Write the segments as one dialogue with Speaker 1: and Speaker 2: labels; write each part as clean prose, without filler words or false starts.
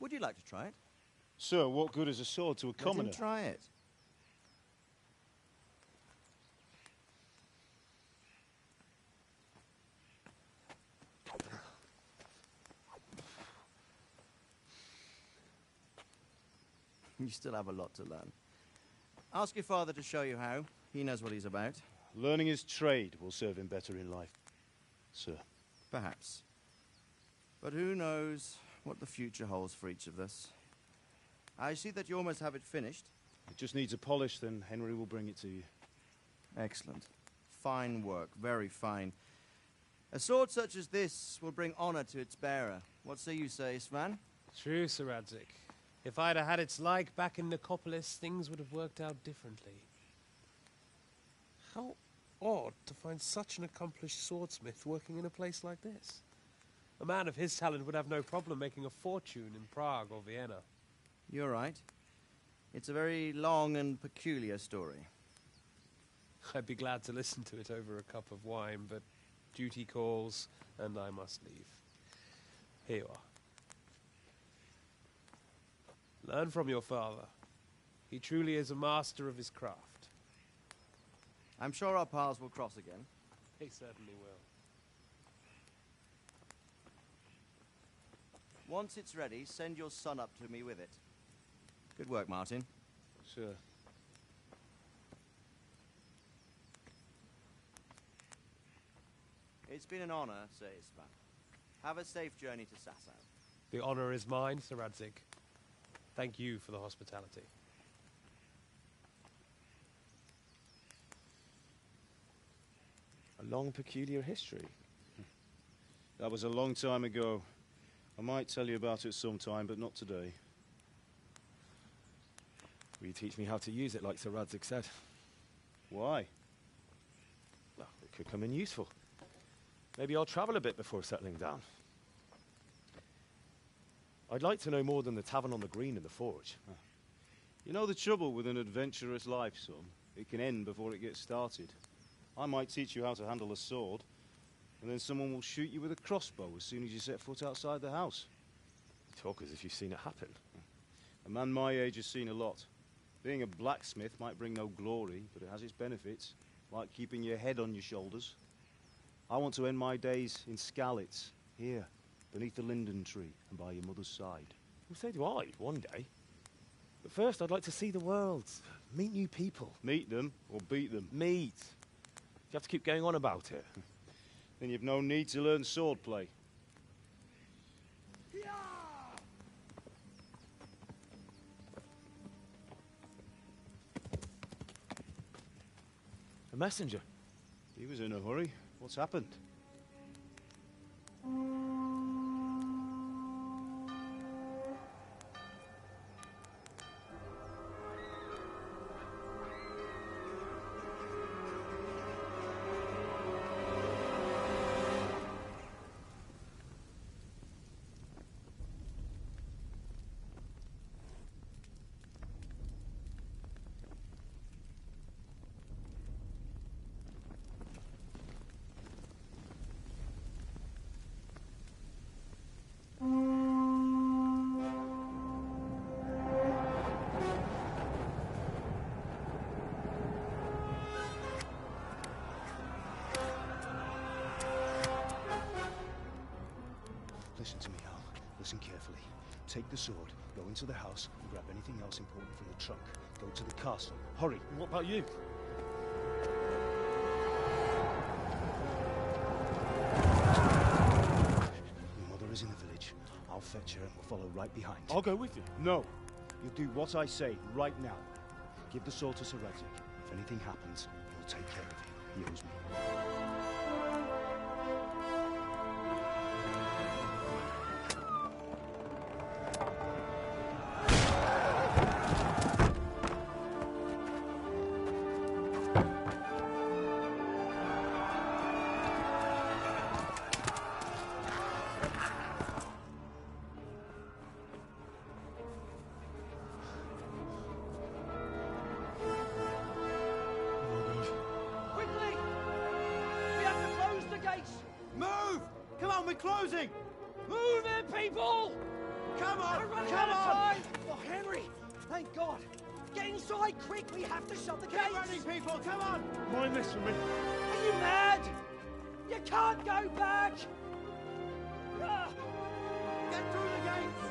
Speaker 1: Would you like to try it?
Speaker 2: Sir, what good is a sword to a commoner?
Speaker 1: Let him try it. You still have a lot to learn. Ask your father to show you how. He knows what he's about.
Speaker 2: Learning his trade will serve him better in life, sir.
Speaker 1: Perhaps. But who knows what the future holds for each of us. I see that you almost have it finished.
Speaker 2: It just needs a polish, then Henry will bring it to you.
Speaker 1: Excellent. Fine work, very fine. A sword such as this will bring honor to its bearer. What say you, Svan?
Speaker 3: True, Sir Radzig. If I'd have had its like back in Nicopolis, things would have worked out differently. How odd to find such an accomplished swordsmith working in a place like this. A man of his talent would have no problem making a fortune in Prague or Vienna.
Speaker 1: You're right. It's a very long and peculiar story.
Speaker 3: I'd be glad to listen to it over a cup of wine, but duty calls, and I must leave. Here you are. Learn from your father. He truly is a master of his craft.
Speaker 1: I'm sure our paths will cross again.
Speaker 3: He certainly will.
Speaker 1: Once it's ready, send your son up to me with it. Good work, Martin.
Speaker 2: Sir.
Speaker 1: It's been an honor, Sir Isvan. Have a safe journey to Sasau.
Speaker 3: The honor is mine, Sir Radzig. Thank you for the hospitality.
Speaker 4: A long, peculiar history.
Speaker 2: That was a long time ago. I might tell you about it sometime, but not today.
Speaker 4: Will you teach me how to use it, like Sir Radzig said?
Speaker 2: Why?
Speaker 4: Well, it could come in useful. Maybe I'll travel a bit before settling down. I'd like to know more than the tavern on the green and the forge.
Speaker 2: You know the trouble with an adventurous life, son? It can end before it gets started. I might teach you how to handle a sword, and then someone will shoot you with a crossbow as soon as you set foot outside the house.
Speaker 4: You talk as if you've seen it happen.
Speaker 2: A man my age has seen a lot. Being a blacksmith might bring no glory, but it has its benefits, like keeping your head on your shoulders. I want to end my days in Skalitz, here, beneath the linden tree and by your mother's side.
Speaker 4: Well, so do I, one day. But first, I'd like to see the world, meet new people.
Speaker 2: Meet them or beat them?
Speaker 4: Meet. You have to keep going on about it.
Speaker 2: Then you've no need to learn swordplay.
Speaker 4: A messenger.
Speaker 2: He was in a hurry. What's happened? Listen to me, Hal. Listen carefully. Take the sword, go into the house, and grab anything else important from the trunk. Go to the castle. Hurry.
Speaker 4: What about you?
Speaker 2: Your mother is in the village. I'll fetch her and we'll follow right behind.
Speaker 4: I'll go with you.
Speaker 2: No. You'll do what I say right now. Give the sword to Sir Radzig. If anything happens, he'll take care of you. He owes me.
Speaker 5: Quickly! We have to close the gates!
Speaker 1: Move! Come on, we're closing!
Speaker 5: Move it, people!
Speaker 1: Come on!
Speaker 5: We're running
Speaker 1: Come
Speaker 5: out of
Speaker 1: on!
Speaker 5: time! Oh, Henry! Thank God! Get inside, quick! We have to shut the gates!
Speaker 1: Keep running, people! Come on!
Speaker 4: Mind this for me.
Speaker 5: Are you mad? You can't go back! Ah!
Speaker 1: Get through the gates!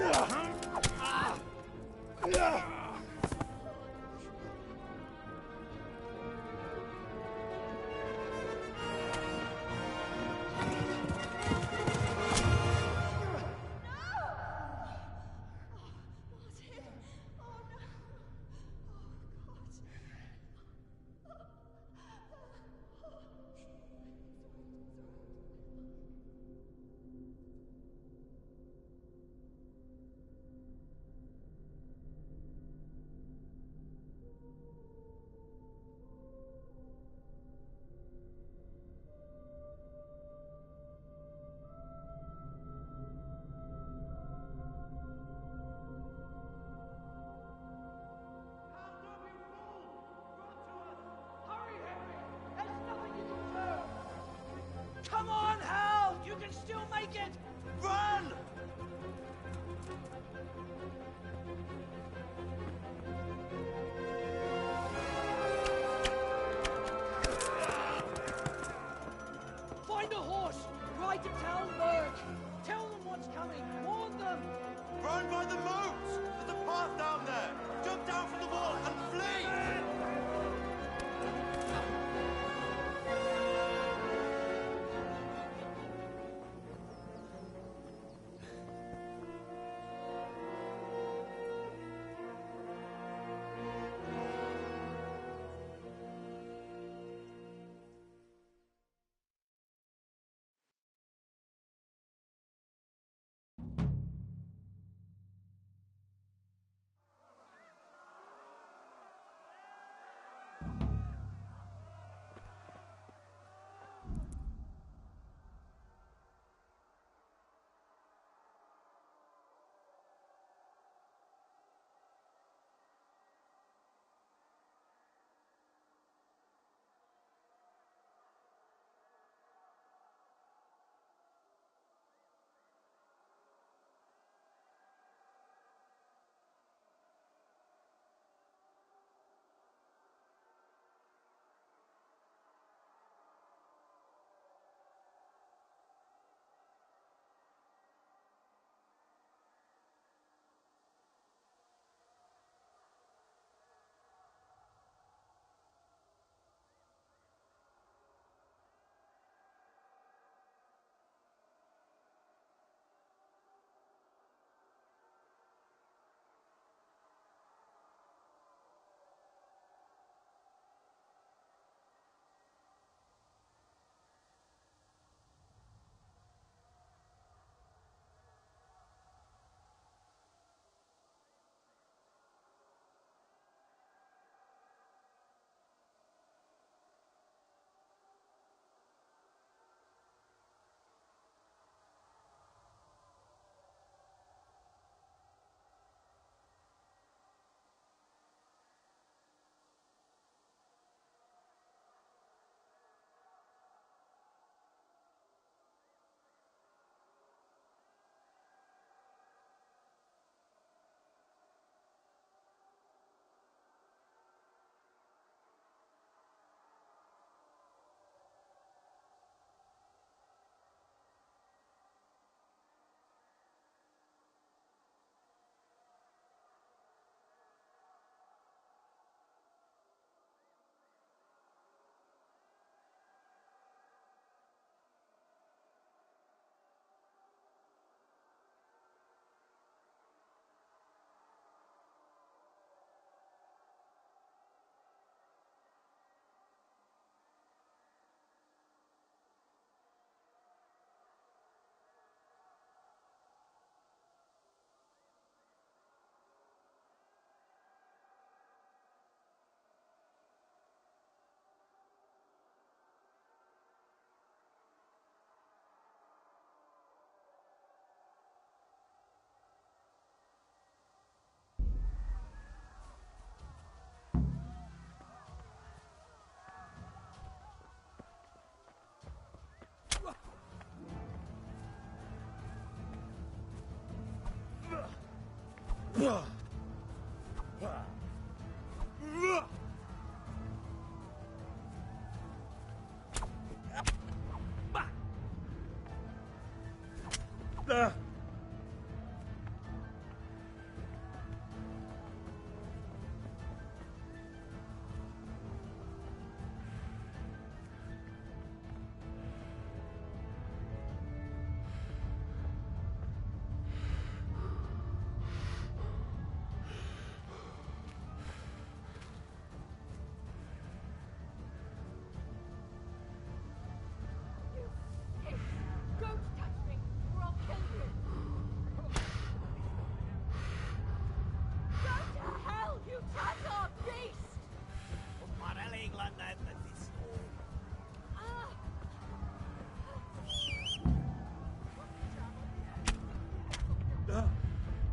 Speaker 5: Ah!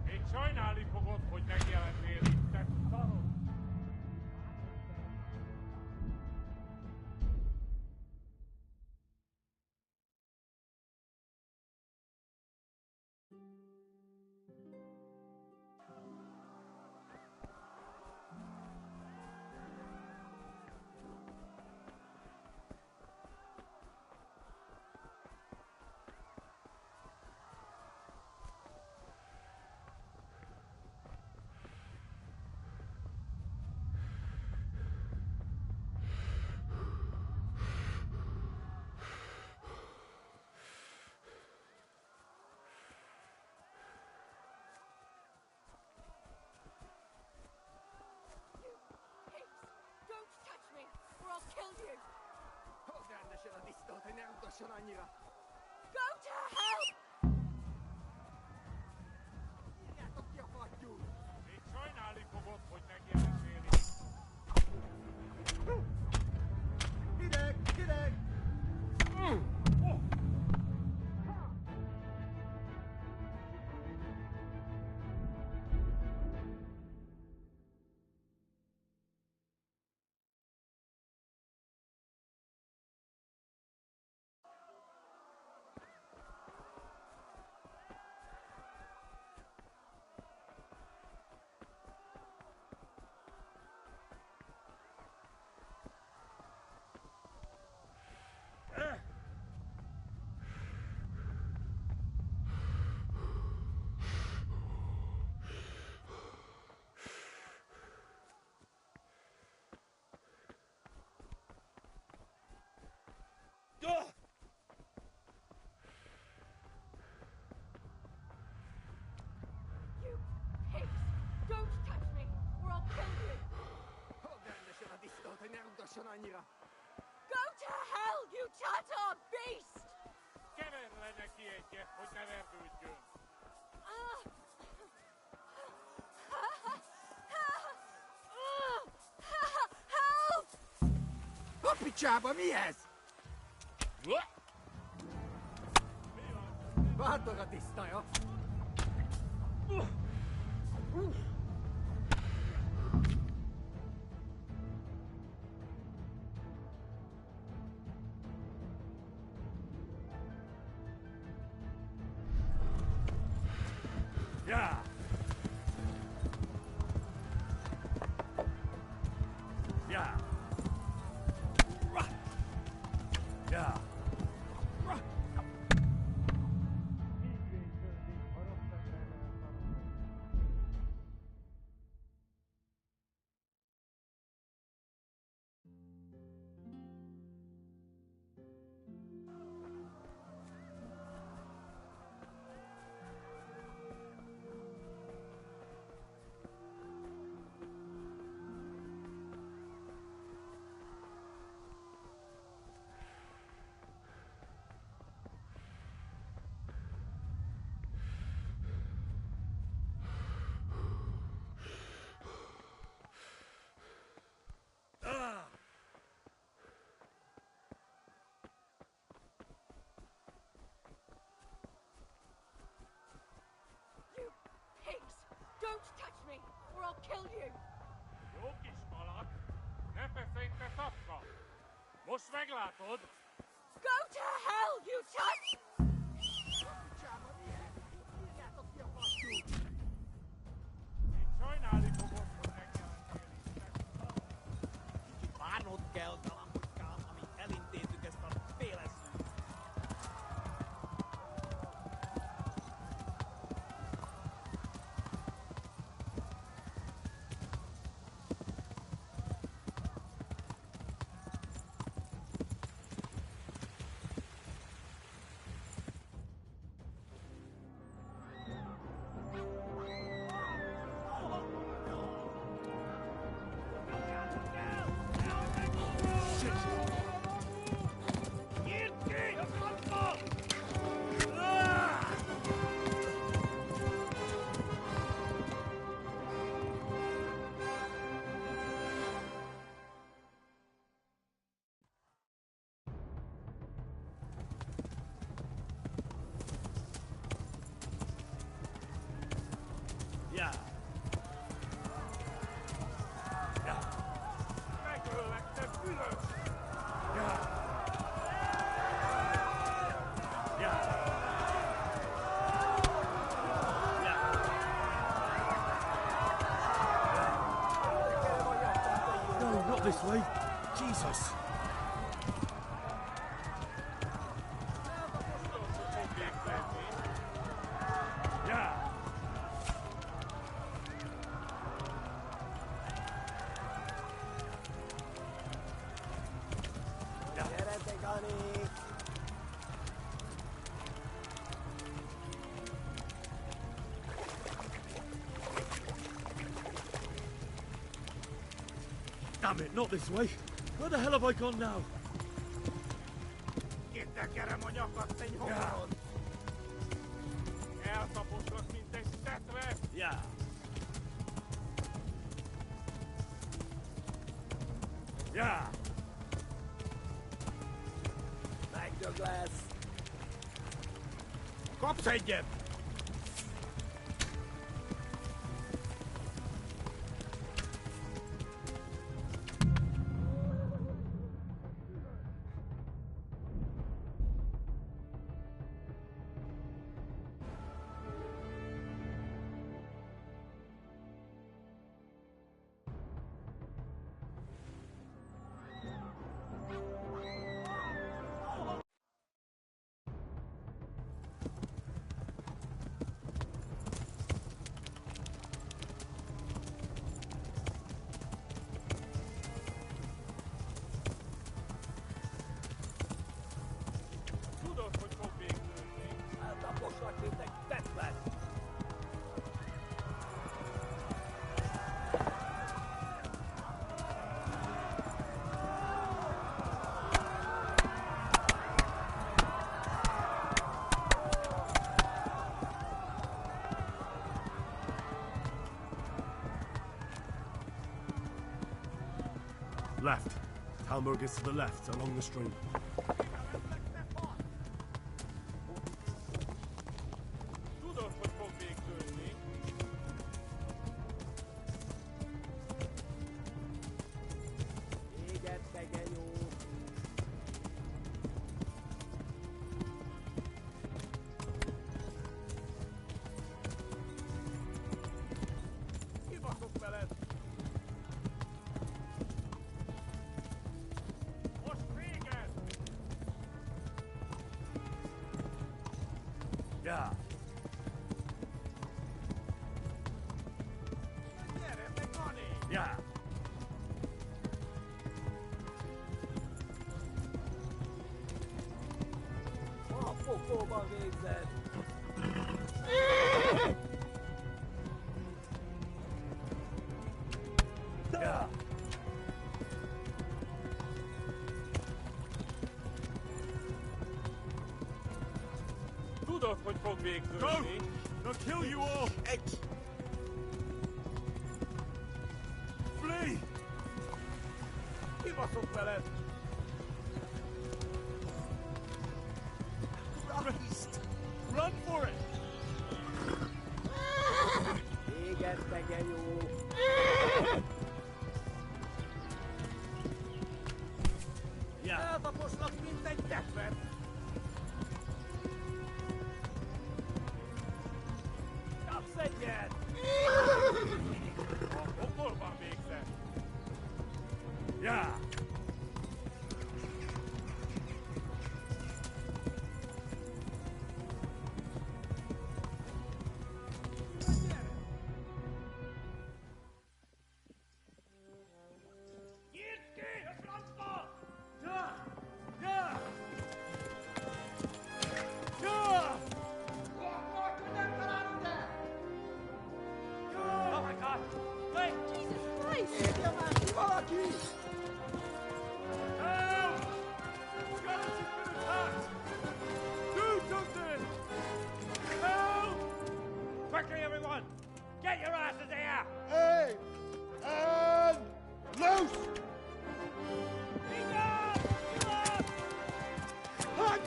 Speaker 6: Még sajnálni fogod, hogy megjelentél itt, te szarod!
Speaker 5: Go to hell! Írjátok ki a fattyút!
Speaker 6: Még sajnálni fogod, hogy megjelentél itt.
Speaker 5: Hideg! Hideg! Annyira.
Speaker 7: Go to hell, you Tatar beast!
Speaker 6: Kever le neki egyet, hogy ne verdődjön.
Speaker 7: Help!
Speaker 5: A picsába, mi ez? Bátor a tisztaja.
Speaker 6: Ja! Ja! Ja!
Speaker 7: Don't touch me, or I'll kill you!
Speaker 6: Jó kis malak, ne feszélj, te szapka! Most meglátod!
Speaker 7: Go to hell, you touch!
Speaker 5: A picsába, mi ez? Írjátok ki a fattyút.
Speaker 6: állítom most, hogy megjelentél is.
Speaker 5: Kicsit várnod kell, galambocskám, amíg elintézzük ezt a féleszűt.
Speaker 6: Megöllek, te bűnös!
Speaker 3: No, not this way. Jesus. Damn it, not this way. Where the hell have I gone now?
Speaker 6: Kitekerem a nyakad, te nyomorod! Eltaposlak, mint egy szetve!
Speaker 3: Yeah. Yeah.
Speaker 5: Megdög lesz. Kapsz egyet!
Speaker 6: Tudod, hogy fog végződni.
Speaker 5: Eltaposlak, mint egy tetvet.
Speaker 3: Left. Talmberg is to the left, along the stream.
Speaker 6: Tudod, hogy fog végződni.
Speaker 5: Éget, tegenyó.
Speaker 6: Kibaszok veled! Most véged!
Speaker 3: Yeah.
Speaker 6: Gyere, te Gani!
Speaker 3: Yeah.
Speaker 5: A pokóban végzed.
Speaker 3: Yeah.
Speaker 6: Tudod, hogy fog végződni.
Speaker 3: They'll kill you all. Flee.
Speaker 6: Kibaszok veled!
Speaker 3: Christ. Run for it.
Speaker 5: Éget, tegenyó.
Speaker 3: Yeah.
Speaker 5: Eltaposlak, mint egy tetvet. Kapsz egyet!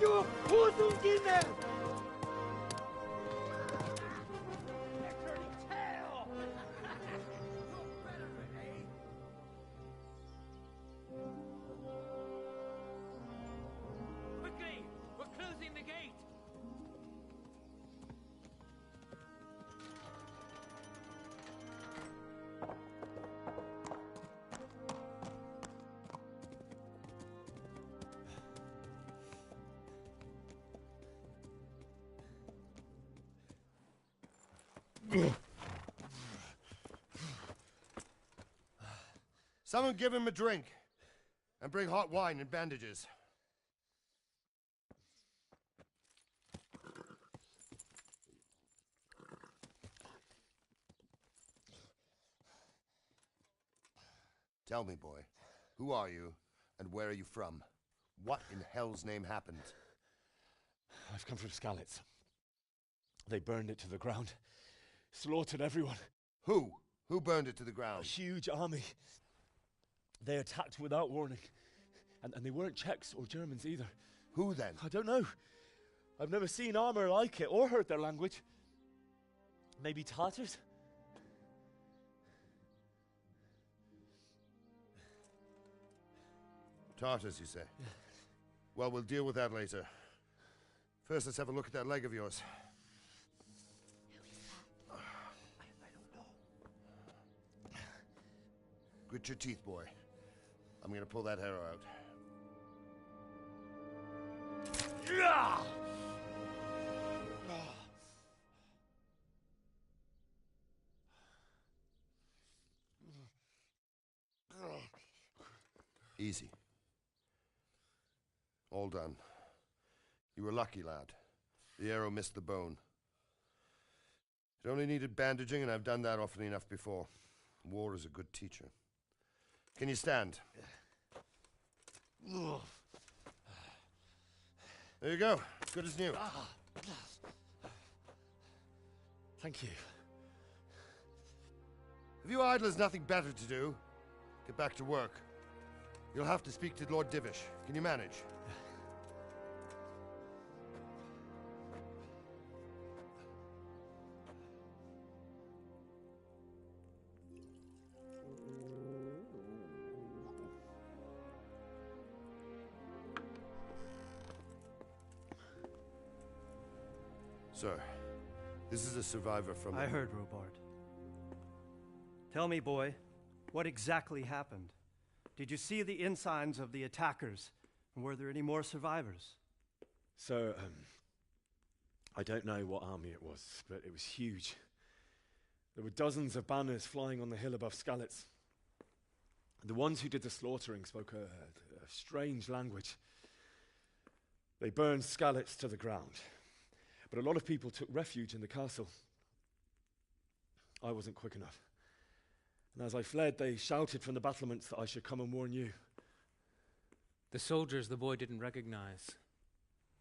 Speaker 5: 쭉 호송기네!
Speaker 8: Quickly! We're closing the gate!
Speaker 9: Someone give him a drink. And bring hot wine and bandages. Tell me, boy, who are you and where are you from? What in hell's name happened?
Speaker 4: I've come from Skalitz. They burned it to the ground. Slaughtered everyone.
Speaker 9: Who? Who burned it to the
Speaker 4: A
Speaker 9: ground?
Speaker 4: huge army. They attacked without warning. And they weren't Czechs or Germans either.
Speaker 9: Who then?
Speaker 4: I don't know. I've never seen armor like it or heard their language. Maybe Tatars?
Speaker 9: Tartars, you say? Well, we'll deal with that later. First, let's have a look at that leg of yours.
Speaker 7: I don't know.
Speaker 9: Grit your teeth, boy. I'm gonna pull that arrow out. Easy. All done. You were lucky, lad. The arrow missed the bone. It only needed bandaging, and I've done that often enough before. War is a good teacher. Can you stand? There you go. Good as new.
Speaker 4: Thank you.
Speaker 9: If you idlers nothing better to do, get back to work. You'll have to speak to Lord Divish. Can you manage? Sir, this is a survivor from...
Speaker 10: I heard, Robard. Tell me, boy, what exactly happened? Did you see the ensigns of the attackers? And were there any more survivors?
Speaker 4: So, I don't know what army it was, but it was huge. There were dozens of banners flying on the hill above Skalitz. The ones who did the slaughtering spoke a strange language. They burned Skalitz to the ground, but a lot of people took refuge in the castle. I wasn't quick enough. And as I fled, they shouted from the battlements that I should come and warn you.
Speaker 8: The soldiers the boy didn't recognize.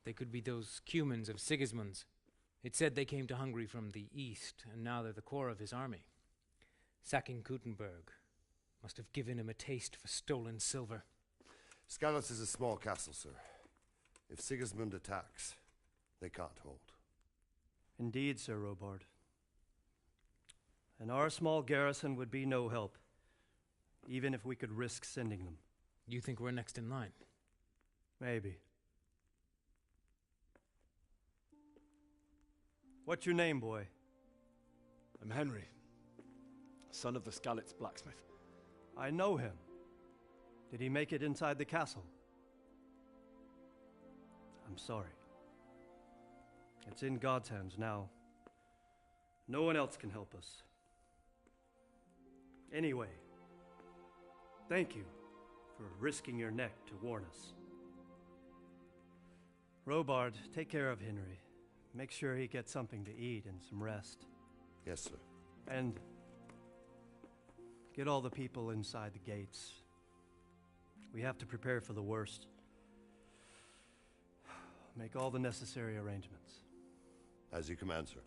Speaker 8: They could be those Cumans of Sigismund's. It said they came to Hungary from the east, and now they're the core of his army. Sacking Gutenberg must have given him a taste for stolen silver.
Speaker 9: Skalitz is a small castle, sir. If Sigismund attacks, they can't hold.
Speaker 10: Indeed, Sir Robard. And our small garrison would be no help, even if we could risk sending them.
Speaker 8: You think we're next in line?
Speaker 10: Maybe. What's your name, boy?
Speaker 4: I'm Henry, son of the Skalitz blacksmith.
Speaker 10: I know him. Did he make it inside the castle? I'm sorry. It's in God's hands now. No one else can help us. Anyway, thank you for risking your neck to warn us. Robard, take care of Henry. Make sure he gets something to eat and some rest.
Speaker 9: Yes, sir.
Speaker 10: And get all the people inside the gates. We have to prepare for the worst. Make all the necessary arrangements.
Speaker 9: As you command, sir.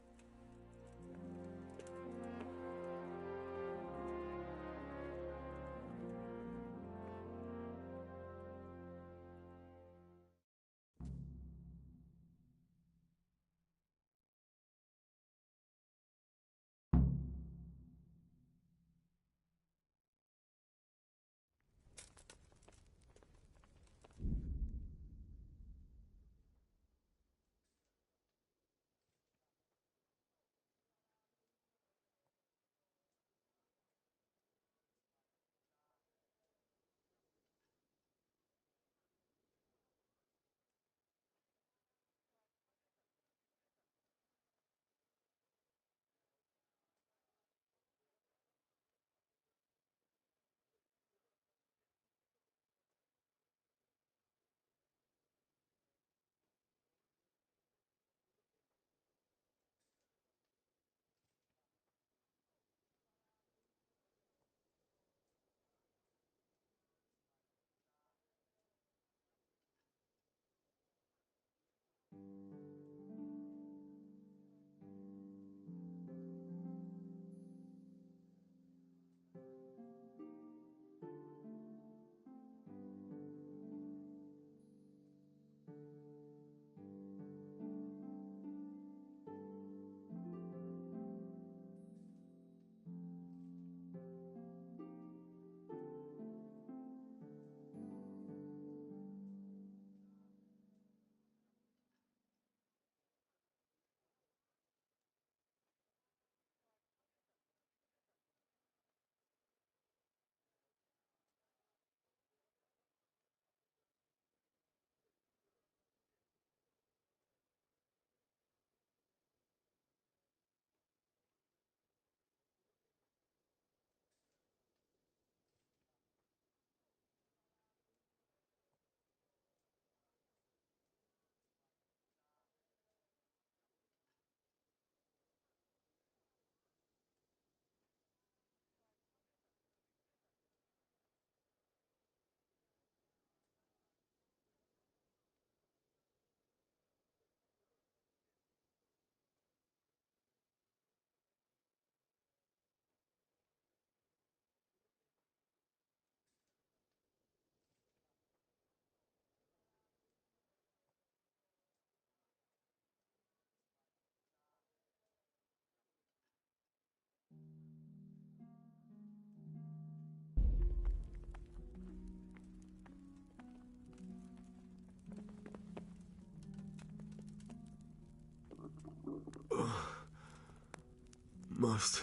Speaker 11: must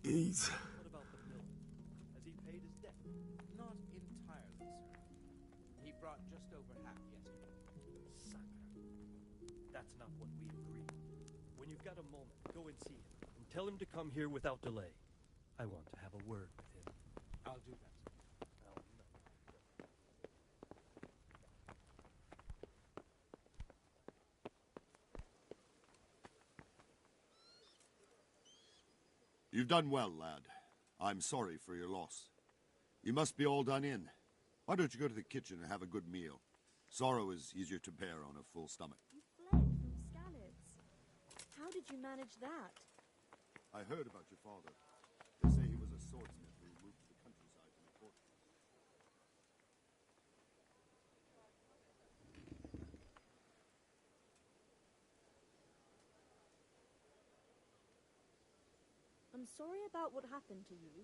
Speaker 11: eat.
Speaker 10: What about the miller? Has he paid his debt?
Speaker 12: Not entirely, sir. He brought just over half yesterday.
Speaker 10: Sucker. That's not what we agreed. When you've got a moment, go and see him. And tell him to come here without delay. I want to have a word with him.
Speaker 12: I'll do that, sir.
Speaker 13: You've done well, lad. I'm sorry for your loss. You must be all done in. Why don't you go to the kitchen and have a good meal? Sorrow is easier to bear on a full stomach.
Speaker 14: You fled from Skalitz. How did you manage that?
Speaker 13: I heard about your father. They say he was a swordsmith who moved to the countryside to make fortunes.
Speaker 14: I'm sorry about what happened to you,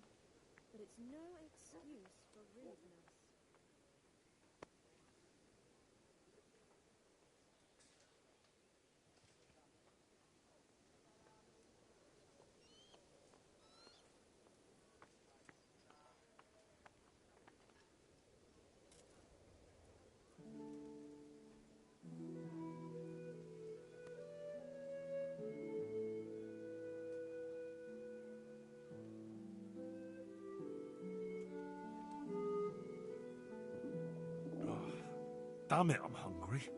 Speaker 14: but it's no excuse for rudeness.
Speaker 11: Damn it, I'm hungry.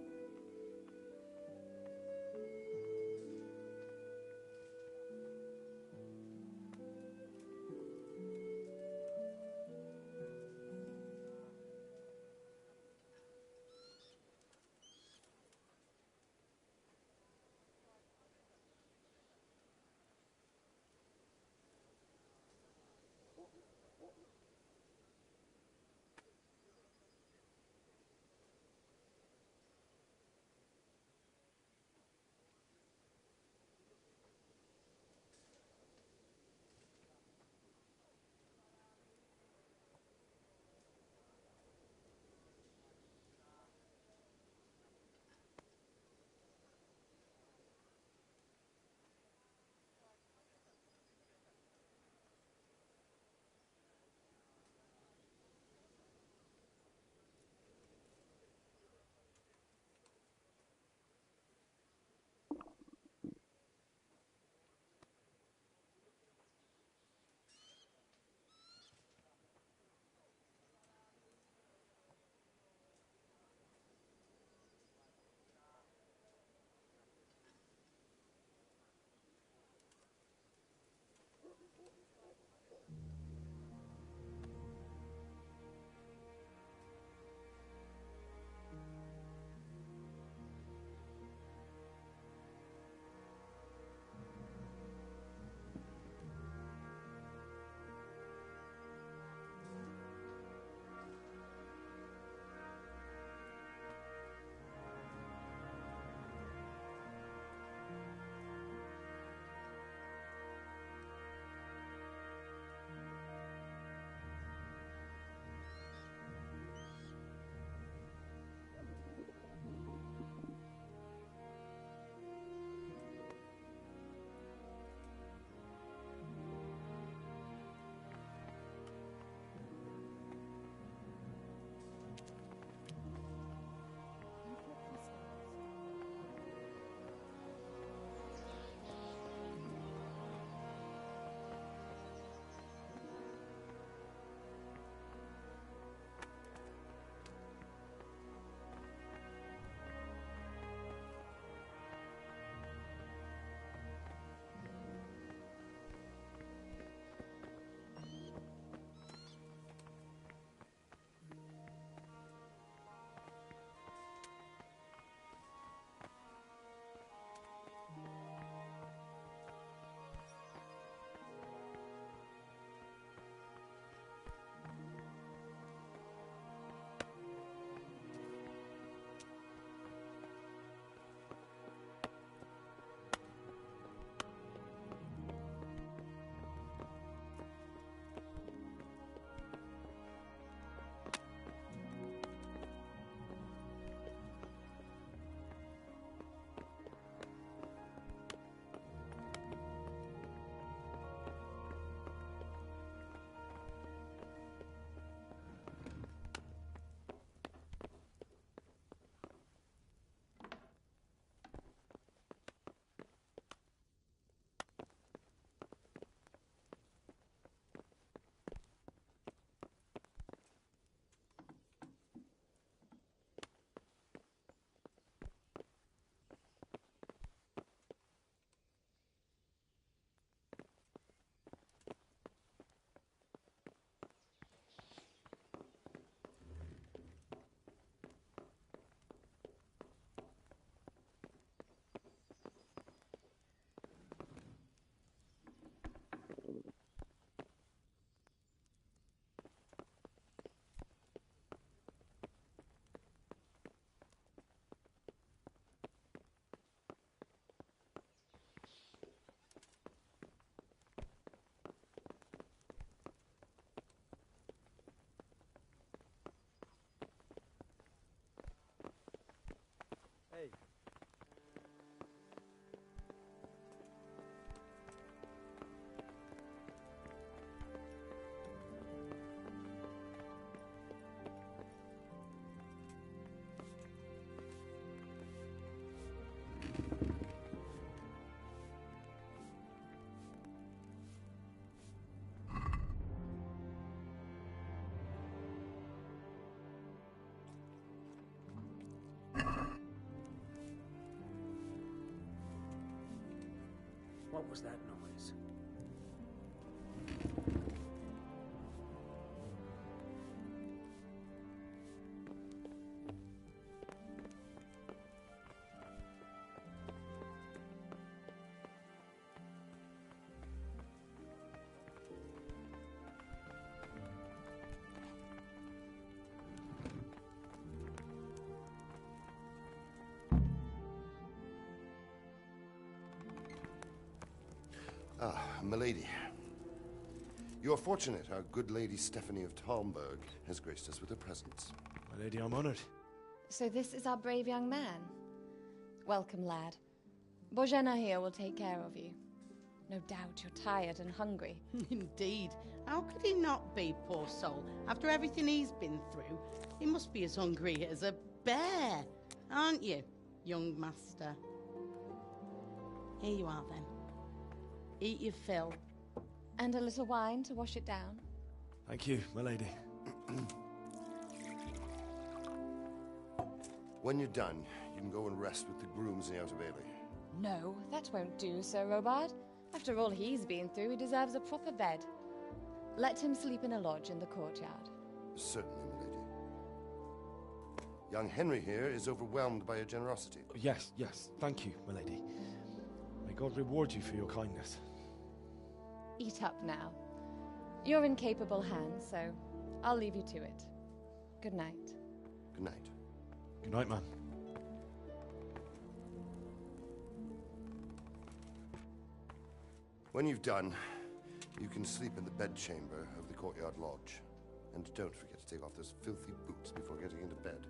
Speaker 8: What was that noise?
Speaker 9: Ah, milady. You are fortunate our good lady Stephanie of Talmberg has graced us with her presence.
Speaker 4: My lady, I'm honored.
Speaker 15: So this is our brave young man. Welcome, lad. Bojena here will take care of you. No doubt you're tired and hungry.
Speaker 16: Indeed. How could he not be, poor soul? After everything he's been through, he must be as hungry as a bear, aren't you, young master? Here you are, then. Eat your fill.
Speaker 15: And a little wine to wash it down.
Speaker 4: Thank you, my lady.
Speaker 9: When you're done, you can go and rest with the grooms in the Outer Bailey.
Speaker 15: No, that won't do, Sir Robard. After all he's been through, he deserves a proper bed. Let him sleep in a lodge in the courtyard.
Speaker 9: Certainly, milady. Young Henry here is overwhelmed by your generosity.
Speaker 4: Yes, yes. Thank you, my lady. May God reward you for your kindness.
Speaker 15: Eat up now. You're in capable hands, so I'll leave you to it. Good night.
Speaker 9: Good night.
Speaker 4: Good night, ma'am.
Speaker 9: When you've done, you can sleep in the bedchamber of the courtyard lodge. And don't forget to take off those filthy boots before getting into bed.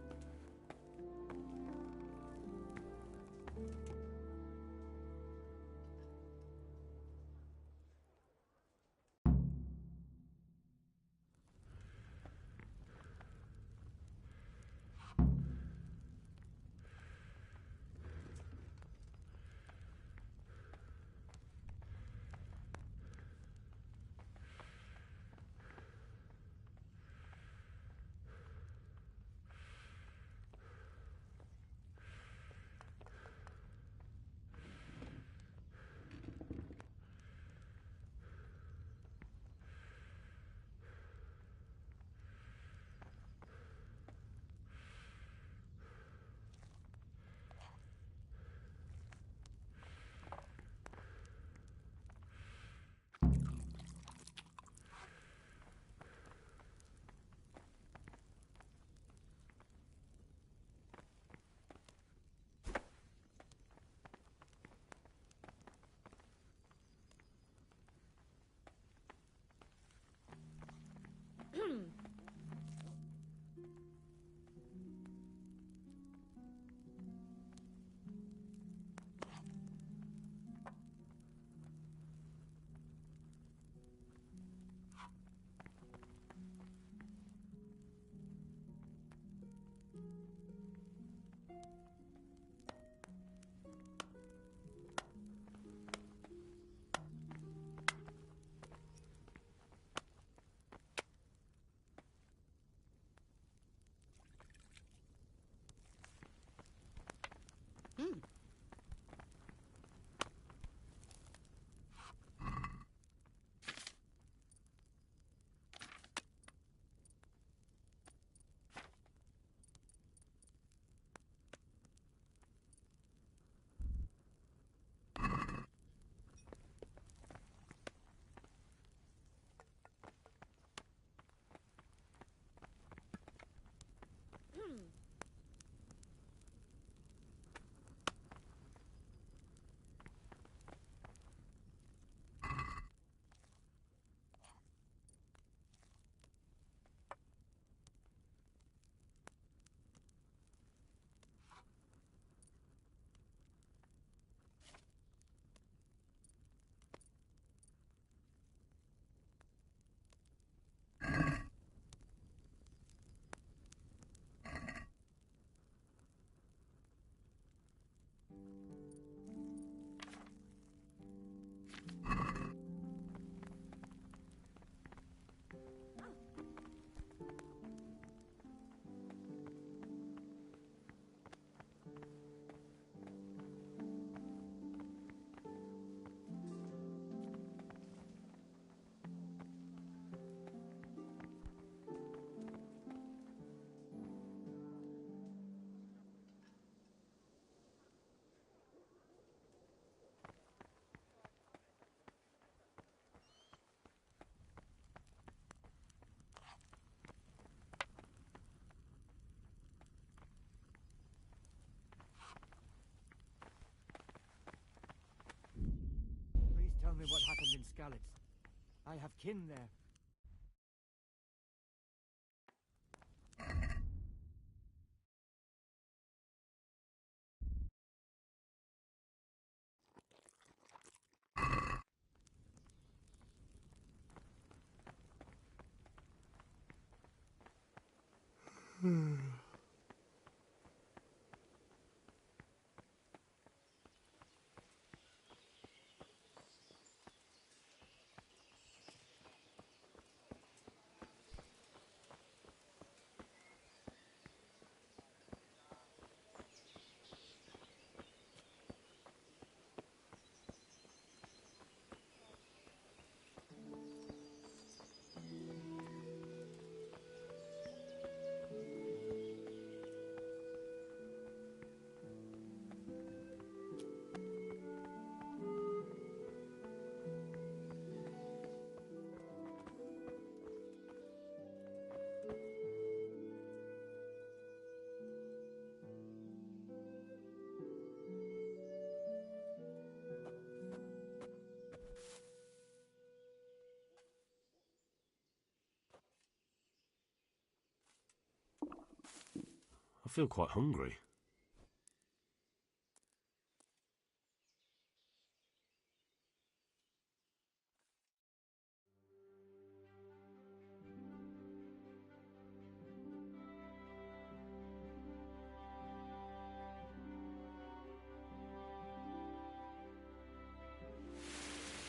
Speaker 17: Skalitz. I have kin there.
Speaker 11: I feel quite hungry.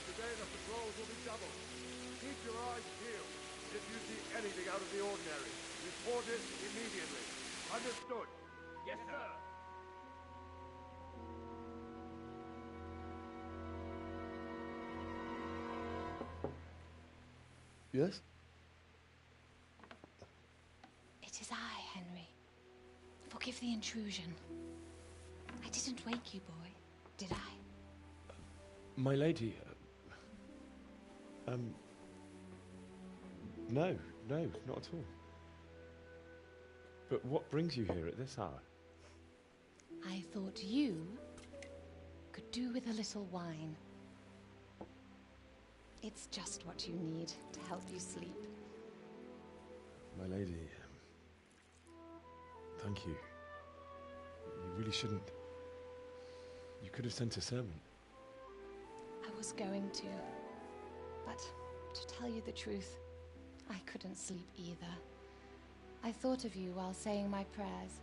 Speaker 18: Today the patrols will be doubled. Keep your eyes peeled. If you see anything out of the ordinary, report it immediately. Understood?
Speaker 6: Yes, sir.
Speaker 11: Yes?
Speaker 15: It is I, Henry. Forgive the intrusion. I didn't wake you, boy, did I?
Speaker 4: My lady, no, not at all. But what brings you here at this hour?
Speaker 15: I thought you could do with a little wine. It's just what you need to help you sleep.
Speaker 4: My lady, thank you. You really shouldn't. You could have sent a servant.
Speaker 15: I was going to, but to tell you the truth, I couldn't sleep either. I thought of you while saying my prayers.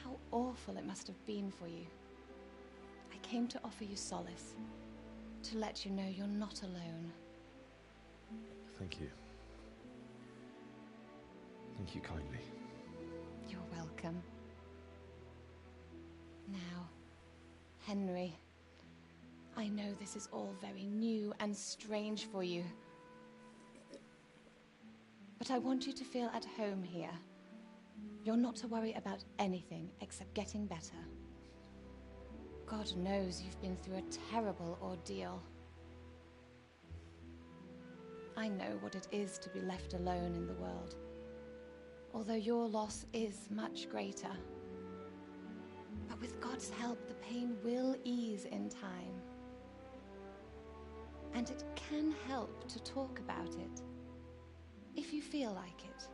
Speaker 15: How awful it must have been for you. I came to offer you solace, to let you know you're not alone.
Speaker 4: Thank you. Thank you kindly.
Speaker 15: You're welcome. Now, Henry, I know this is all very new and strange for you, but I want you to feel at home here. You're not to worry about anything except getting better. God knows you've been through a terrible ordeal. I know what it is to be left alone in the world, although your loss is much greater. But with God's help, the pain will ease in time. And it can help to talk about it, if you feel like it.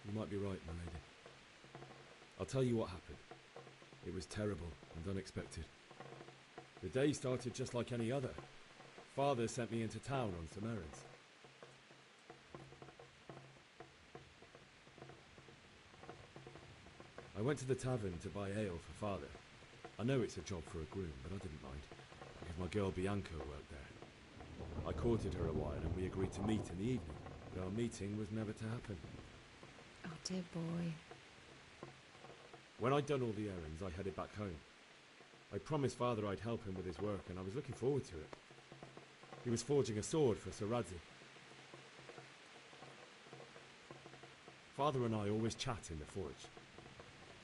Speaker 4: You might be right, my lady. I'll tell you what happened. It was terrible and unexpected. The day started just like any other. Father sent me into town on some errands. I went to the tavern to buy ale for Father. I know it's a job for a groom, but I didn't mind, because my girl Bianca worked there. I courted her a while and we agreed to meet in the evening, but our meeting was never to happen.
Speaker 15: Oh, dear boy.
Speaker 4: When I'd done all the errands, I headed back home. I promised Father I'd help him with his work, and I was looking forward to it. He was forging a sword for Sir Radzi. Father and I always chat in the forge.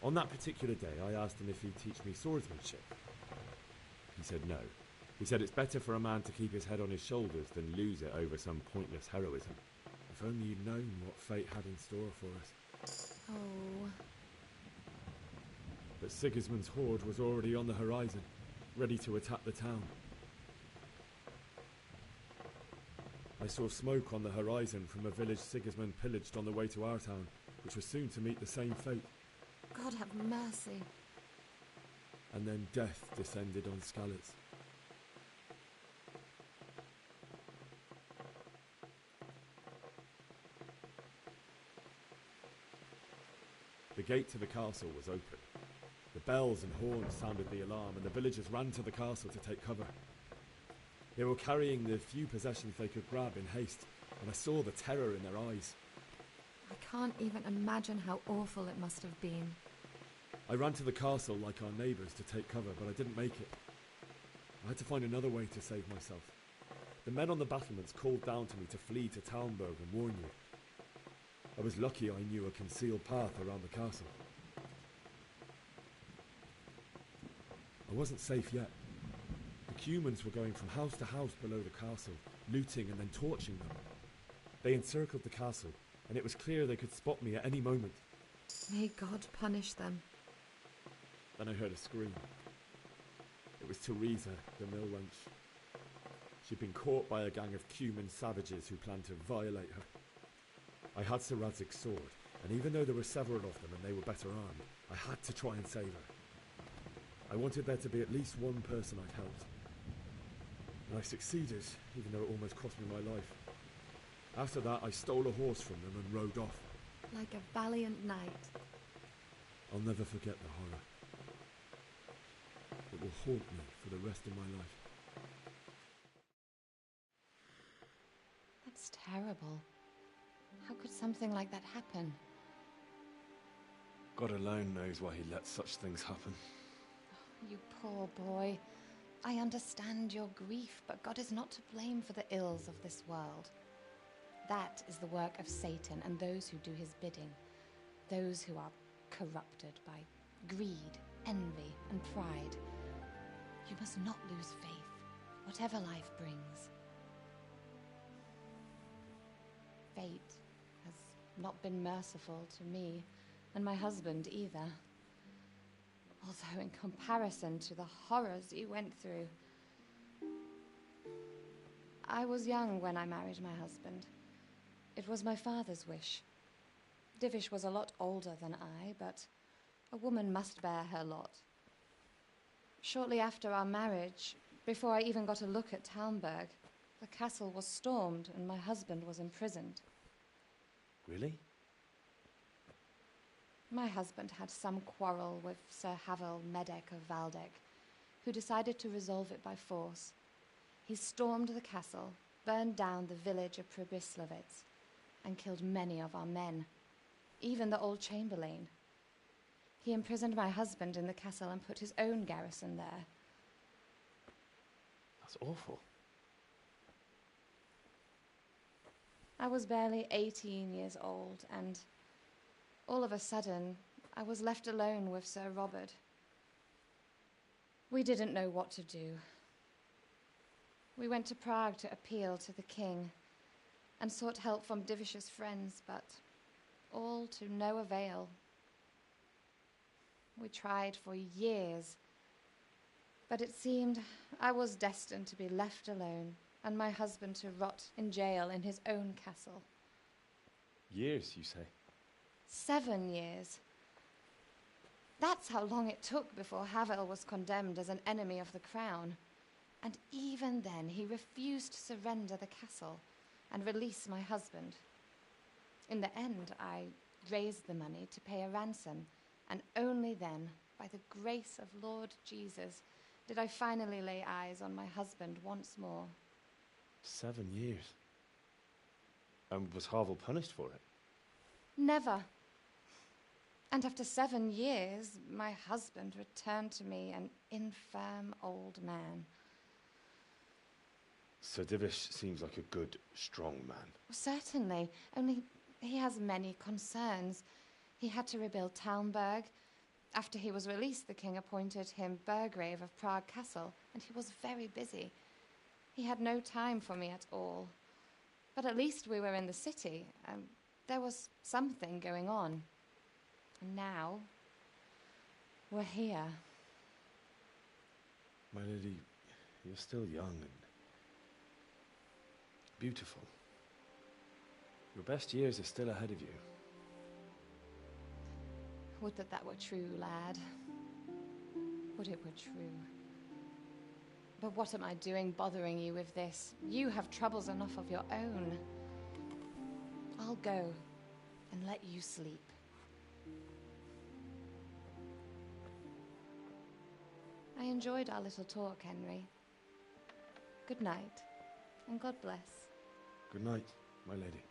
Speaker 4: On that particular day, I asked him if he'd teach me swordsmanship. He said no. He said it's better for a man to keep his head on his shoulders than lose it over some pointless heroism. If only you'd known what fate had in store for us.
Speaker 15: Oh.
Speaker 4: But Sigismund's horde was already on the horizon, ready to attack the town. I saw smoke on the horizon from a village Sigismund pillaged on the way to our town, which was soon to meet the same fate.
Speaker 15: God have mercy.
Speaker 4: And then death descended on Skalitz. The gate to the castle was open. The bells and horns sounded the alarm, and the villagers ran to the castle to take cover. They were carrying the few possessions they could grab in haste, and I saw the terror in their eyes.
Speaker 15: I can't even imagine how awful it must have been.
Speaker 4: I ran to the castle like our neighbours to take cover, but I didn't make it. I had to find another way to save myself. The men on the battlements called down to me to flee to Talmberg and warn you. I was lucky I knew a concealed path around the castle. I wasn't safe yet. The Cumans were going from house to house below the castle, looting and then torching them. They encircled the castle, and it was clear they could spot me at any moment.
Speaker 15: May God punish them.
Speaker 4: Then I heard a scream. It was Teresa, the mill wench. She'd been caught by a gang of Cuman savages who planned to violate her. I had Sir Radzig's sword, and even though there were several of them and they were better armed, I had to try and save her. I wanted there to be at least one person I'd helped. And I succeeded, even though it almost cost me my life. After that, I stole a horse from them and rode off.
Speaker 15: Like a valiant knight.
Speaker 4: I'll never forget the horror. It will haunt me for the rest of my life.
Speaker 15: That's terrible. How could something like that happen?
Speaker 4: God alone knows why he lets such things happen.
Speaker 15: You poor boy. I understand your grief, but God is not to blame for the ills of this world. That is the work of Satan and those who do his bidding. Those who are corrupted by greed, envy, and pride. You must not lose faith, whatever life brings. Fate has not been merciful to me, and my husband either. Although in comparison to the horrors you went through. I was young when I married my husband. It was my father's wish. Divish was a lot older than I, but a woman must bear her lot. Shortly after our marriage, before I even got a look at Talmberg, the castle was stormed and my husband was imprisoned.
Speaker 4: Really?
Speaker 15: My husband had some quarrel with Sir Havel Medek of Valdek, who decided to resolve it by force. He stormed the castle, burned down the village of Pribyslavitz, and killed many of our men, even the old chamberlain. He imprisoned my husband in the castle and put his own garrison there.
Speaker 4: That's awful.
Speaker 15: I was barely 18 years old, and all of a sudden, I was left alone with Sir Robert. We didn't know what to do. We went to Prague to appeal to the king and sought help from Divish's friends, but all to no avail. We tried for years, but it seemed I was destined to be left alone and my husband to rot in jail in his own castle.
Speaker 4: Years, you say?
Speaker 15: 7 years. That's how long it took before Havel was condemned as an enemy of the crown. And even then, he refused to surrender the castle and release my husband. In the end, I raised the money to pay a ransom, and only then, by the grace of Lord Jesus, did I finally lay eyes on my husband once more.
Speaker 4: 7 years? And was Havel punished for it?
Speaker 15: Never. And after 7 years, my husband returned to me an infirm old man.
Speaker 4: Sir Divish seems like a good, strong man.
Speaker 15: Certainly, only he has many concerns. He had to rebuild Talmberg. After he was released, the king appointed him Burgrave of Prague Castle, and he was very busy. He had no time for me at all. But at least we were in the city, and there was something going on. And now, we're here.
Speaker 4: My lady, you're still young and beautiful. Your best years are still ahead of you.
Speaker 15: Would that that were true, lad. Would it were true. But what am I doing bothering you with this? You have troubles enough of your own. I'll go and let you sleep. I enjoyed our little talk, Henry. Good night, and God bless.
Speaker 4: Good night, my lady.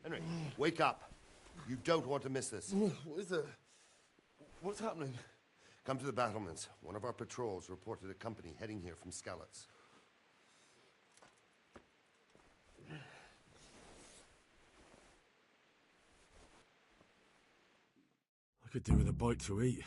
Speaker 9: Henry, wake up. You don't want to miss this.
Speaker 11: What is it? What's happening?
Speaker 9: Come to the battlements. One of our patrols reported a company heading here from Skalitz.
Speaker 11: I could do with a bite to eat.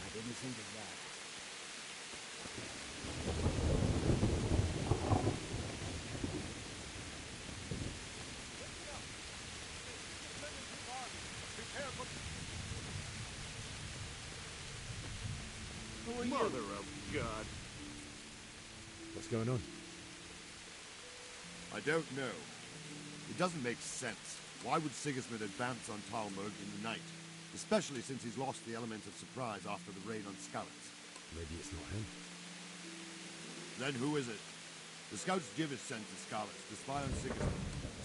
Speaker 17: I didn't think of that.
Speaker 18: Who are you? Mother of God.
Speaker 4: What's going on?
Speaker 13: I don't know. It doesn't make sense. Why would Sigismund advance on Talmud in the night? Especially since he's lost the element of surprise after the raid on Skalitz.
Speaker 4: Maybe it's not him.
Speaker 13: Then who is it? The scouts Jivis sent to Skalitz to spy on Sigismund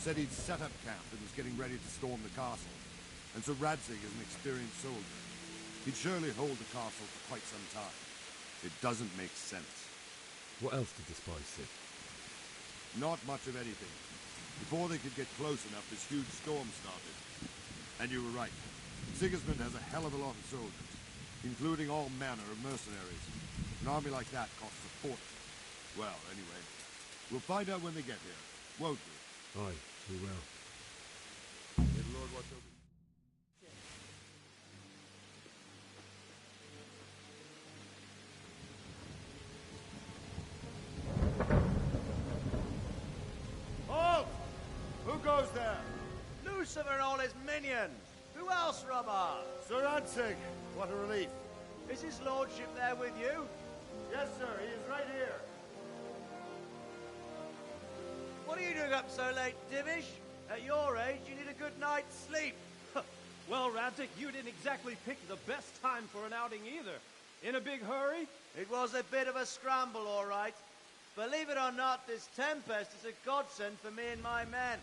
Speaker 13: said he'd set up camp and was getting ready to storm the castle. And so Radzig is an experienced soldier. He'd surely hold the castle for quite some time. It doesn't make sense.
Speaker 4: What else did the spies see?
Speaker 13: Not much of anything. Before they could get close enough, this huge storm started. And you were right. Sigismund has a hell of a lot of soldiers, including all manner of mercenaries. An army like that costs a fortune. Well, anyway, we'll find out when they get here, won't we?
Speaker 4: Aye, we will.
Speaker 18: May the Lord watch over you.
Speaker 13: Halt! Who goes there?
Speaker 5: Lucifer and all his minions. Who else, Robber?
Speaker 13: Sir Radzig. What a relief.
Speaker 5: Is his lordship there with you?
Speaker 13: Yes, sir. He is right here.
Speaker 5: What are you doing up so late, Divish? At your age, you need a good night's sleep.
Speaker 19: Well, Radzig, you didn't exactly pick the best time for an outing either. In a big hurry?
Speaker 5: It was a bit of a scramble, all right. Believe it or not, this tempest is a godsend for me and my men.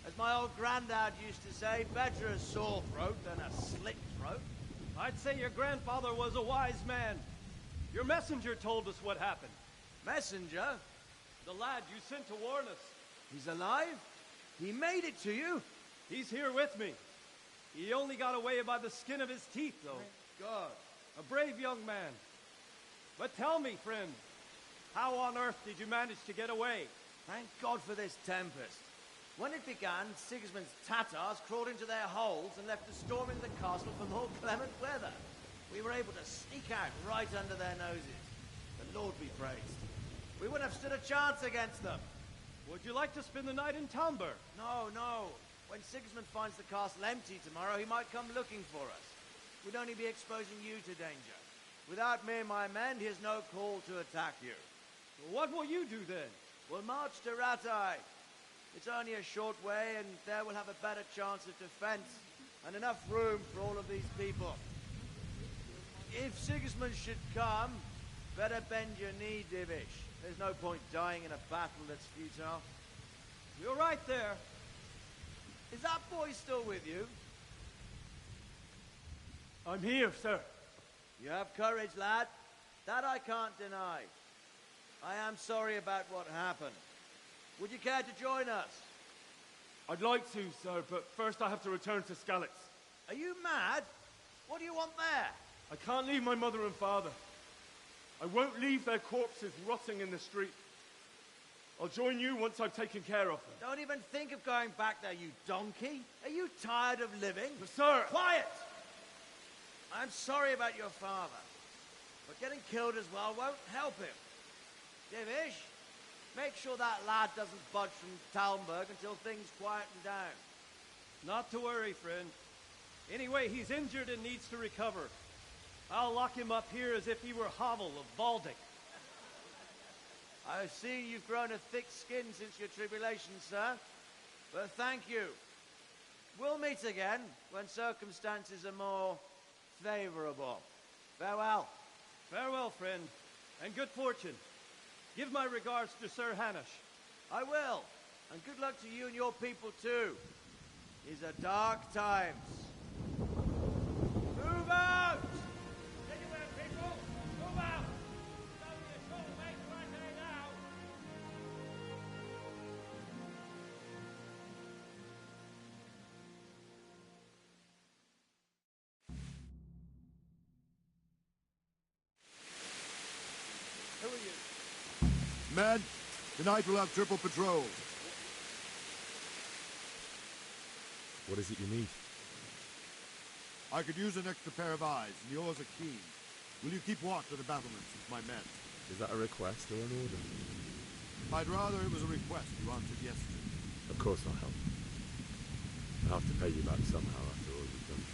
Speaker 5: As my old granddad used to say, better a sore throat than a slit throat.
Speaker 19: I'd say your grandfather was a wise man. Your messenger told us what happened.
Speaker 5: Messenger?
Speaker 19: The lad you sent to warn us.
Speaker 5: He's alive? He made it to you?
Speaker 19: He's here with me. He only got away by the skin of his teeth, though.
Speaker 5: Thank God.
Speaker 19: A brave young man. But tell me, friend, how on earth did you manage to get away?
Speaker 5: Thank God for this tempest. When it began, Sigismund's Tatars crawled into their holes and left us storming the castle for more clement weather. We were able to sneak out right under their noses. The Lord be praised. We wouldn't have stood a chance against them.
Speaker 19: Would you like to spend the night in Talmberg?
Speaker 5: No, no. When Sigismund finds the castle empty tomorrow, he might come looking for us. We'd only be exposing you to danger. Without me and my men, he has no call to attack you.
Speaker 19: What will you do then?
Speaker 5: We'll march to Ratai. It's only a short way, and there we'll have a better chance of defense and enough room for all of these people. If Sigismund should come, better bend your knee, Divish. There's no point dying in a battle that's futile.
Speaker 19: You're right there.
Speaker 5: Is that boy still with you?
Speaker 19: I'm here, sir.
Speaker 5: You have courage, lad. That I can't deny. I am sorry about what happened. Would you care to join us?
Speaker 11: I'd like to, sir, but first I have to return to Skalitz.
Speaker 5: Are you mad? What do you want there?
Speaker 11: I can't leave my mother and father. I won't leave their corpses rotting in the street. I'll join you once I've taken care of them.
Speaker 5: Don't even think of going back there, you donkey. Are you tired of living?
Speaker 11: But sir!
Speaker 5: Quiet! I'm sorry about your father, but getting killed as well won't help him. Divish, make sure that lad doesn't budge from Talmberg until things quieten down.
Speaker 19: Not to worry, friend. Anyway, he's injured and needs to recover. I'll lock him up here as if he were Havel of Baldic.
Speaker 5: I see you've grown a thick skin since your tribulation, sir. But thank you. We'll meet again when circumstances are more favorable. Farewell.
Speaker 19: Farewell, friend, and good fortune. Give my regards to Sir Hanush.
Speaker 5: I will. And good luck to you and your people, too. These are dark times. Move out!
Speaker 6: Anywhere, people! Move out! It's only a short way to Ratai now.
Speaker 19: Who are you?
Speaker 13: Men, tonight we'll have triple patrol.
Speaker 4: What is it you need?
Speaker 13: I could use an extra pair of eyes, and yours are keen. Will you keep watch of the battlements with my men?
Speaker 4: Is that a request or an order?
Speaker 13: I'd rather it was a request you answered yesterday.
Speaker 4: Of course I'll help. I'll have to pay you back somehow after all you've done.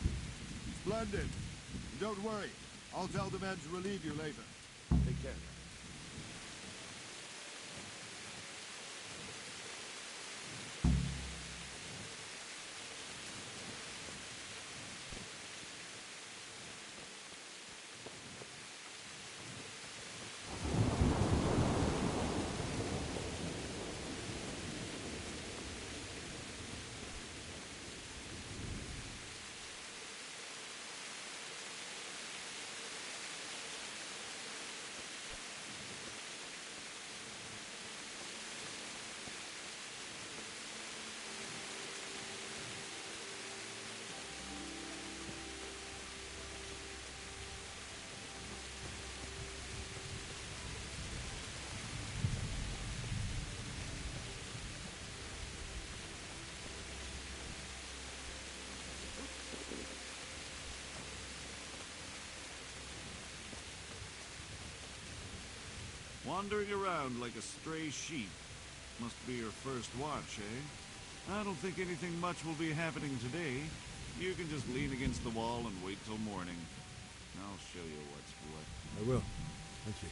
Speaker 13: Splendid. And don't worry. I'll tell the men to relieve you later. Take care.
Speaker 20: Wandering around like a stray sheep. Must be your first watch, eh? I don't think anything much will be happening today. You can just lean against the wall and wait till morning. I'll show you what's what.
Speaker 11: I will. Thank you.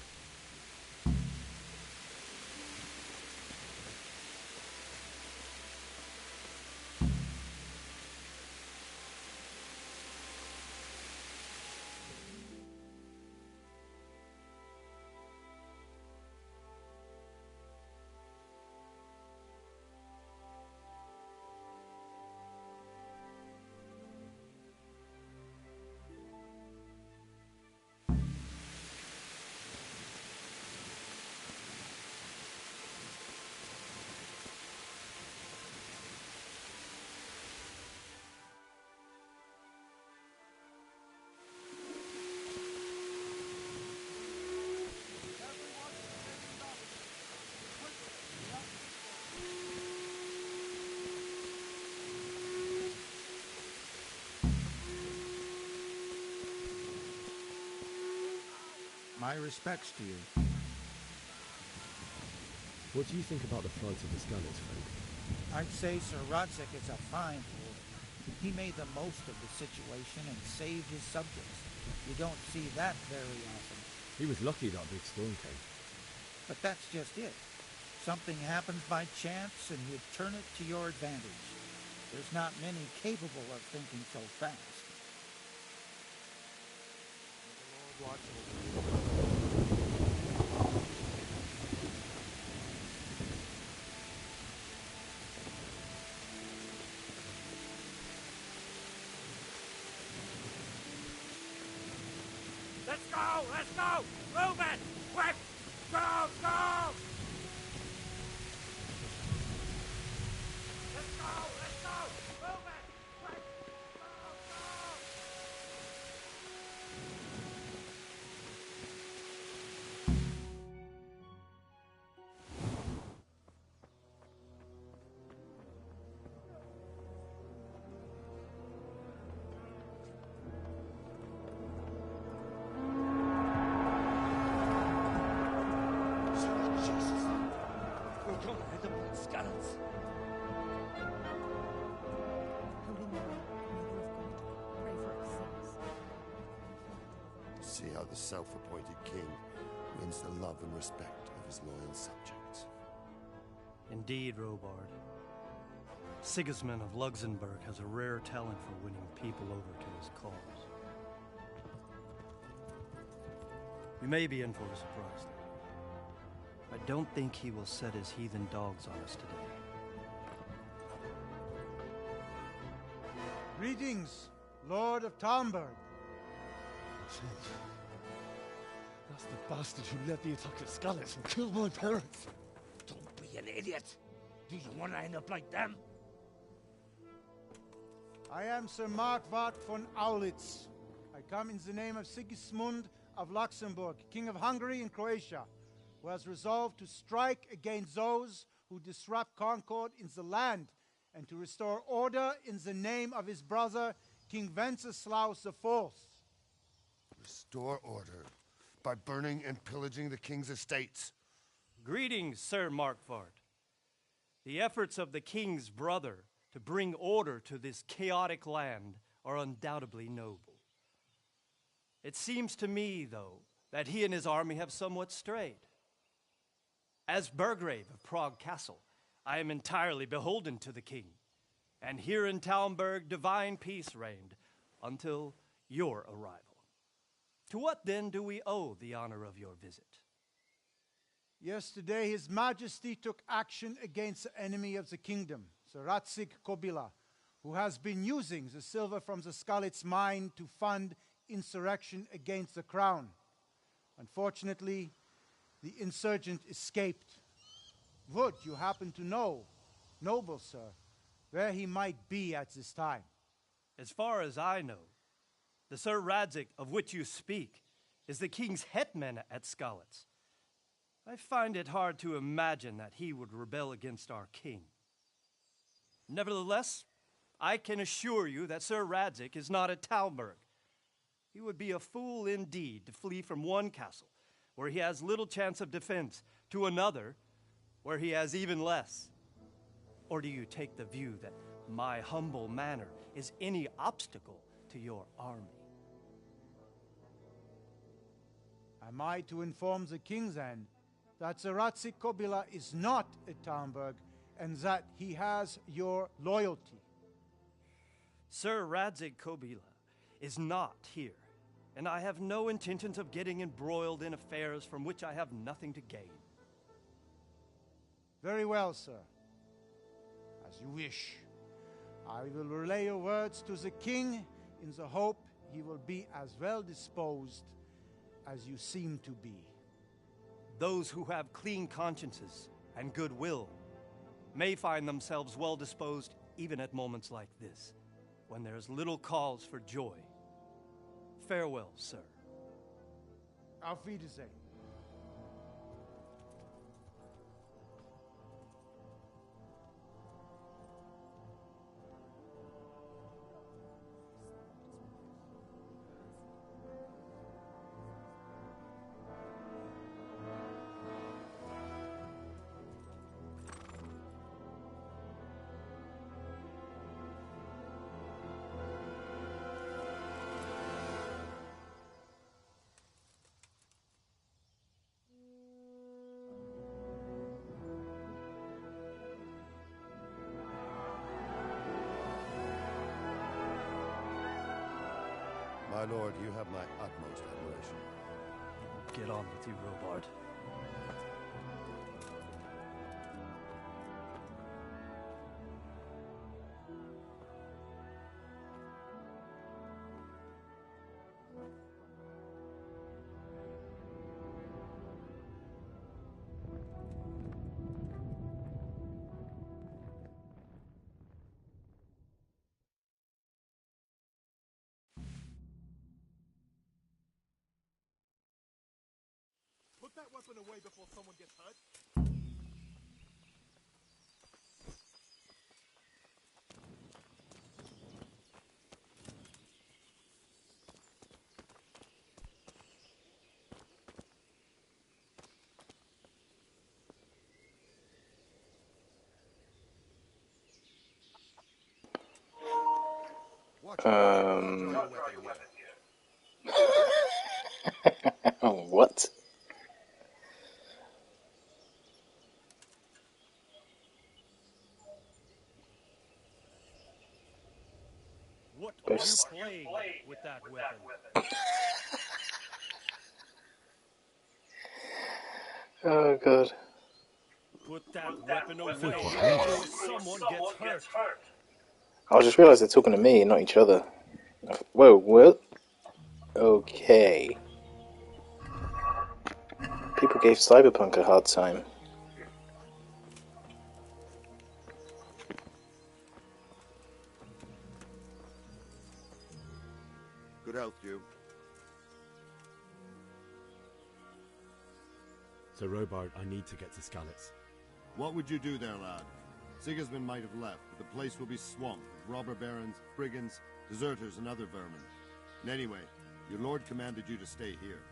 Speaker 17: My respects to you.
Speaker 4: What do you think about the flight of the Skalitz folk?
Speaker 17: I'd say Sir Rodzik is a fine lord. He made the most of the situation and saved his subjects. You don't see that very often.
Speaker 4: He was lucky that big storm came.
Speaker 17: But that's just it. Something happens by chance and you turn it to your advantage. There's not many capable of thinking so fast.
Speaker 19: The Lord watch over you.
Speaker 6: Let's go! Let's go! Move it! Quick! Go! Go! Let's go! Let's go! Move it! Quick! Go! Go!
Speaker 9: See how the self-appointed king wins the love and respect of his loyal subjects.
Speaker 10: Indeed, Robard. Sigismund of Luxembourg has a rare talent for winning people over to his cause. You may be in for a surprise, though. I don't think he will set his heathen dogs on us today.
Speaker 21: Greetings, Lord of Talmberg.
Speaker 4: That's the bastard who led the attack at Skalitz and killed my parents.
Speaker 17: Don't be an idiot. Do you want to end up like them?
Speaker 21: I am Sir Markwart von Aulitz. I come in the name of Sigismund of Luxembourg, King of Hungary and Croatia, who has resolved to strike against those who disrupt concord in the land and to restore order in the name of his brother, King Wenceslaus IV.
Speaker 9: Restore order by burning and pillaging the king's estates.
Speaker 10: Greetings, Sir Markwart. The efforts of the king's brother to bring order to this chaotic land are undoubtedly noble. It seems to me, though, that he and his army have somewhat strayed. As Burgrave of Prague Castle, I am entirely beholden to the king, and here in Talmberg divine peace reigned until your arrival. To what then do we owe the honor of your visit?
Speaker 21: Yesterday, His Majesty took action against the enemy of the kingdom, Sir Radzik Kobila, who has been using the silver from the Skalitz mine to fund insurrection against the crown. Unfortunately, the insurgent escaped. Would you happen to know, noble sir, where he might be at this time?
Speaker 10: As far as I know, the Sir Radzik of which you speak is the king's hetman at Skalitz. I find it hard to imagine that he would rebel against our king. Nevertheless, I can assure you that Sir Radzik is not at Talmberg. He would be a fool indeed to flee from one castle where he has little chance of defense to another where he has even less. Or do you take the view that my humble manner is any obstacle to your army?
Speaker 21: Am I to inform the king then that Sir Radzik Kobila is not at Talmberg and that he has your loyalty?
Speaker 10: Sir Radzik Kobila is not here, and I have no intentions of getting embroiled in affairs from which I have nothing to gain.
Speaker 21: Very well, sir. As you wish. I will relay your words to the king in the hope he will be as well disposed as you seem to be.
Speaker 10: Those who have clean consciences and goodwill may find themselves well disposed even at moments like this, when there is little cause for joy. Farewell, sir.
Speaker 21: Auf Wiedersehen.
Speaker 9: My lord, you have my utmost admiration.
Speaker 10: Get on with you, Robard.
Speaker 18: Put that weapon away before someone gets hurt.
Speaker 2: What?
Speaker 10: What are you playing with that weapon?
Speaker 2: Oh god.
Speaker 10: Put that weapon away
Speaker 4: What
Speaker 10: before someone gets hurt.
Speaker 2: I just realised they're talking to me, not each other. Whoa, what? Okay. People gave Cyberpunk a hard time.
Speaker 9: Good health, you.
Speaker 4: So, Robard, I need to get to Skalitz.
Speaker 13: What would you do there, lad? Sigismund might have left, but the place will be swamped with robber barons, brigands, deserters, and other vermin. And anyway, your lord commanded you to stay here.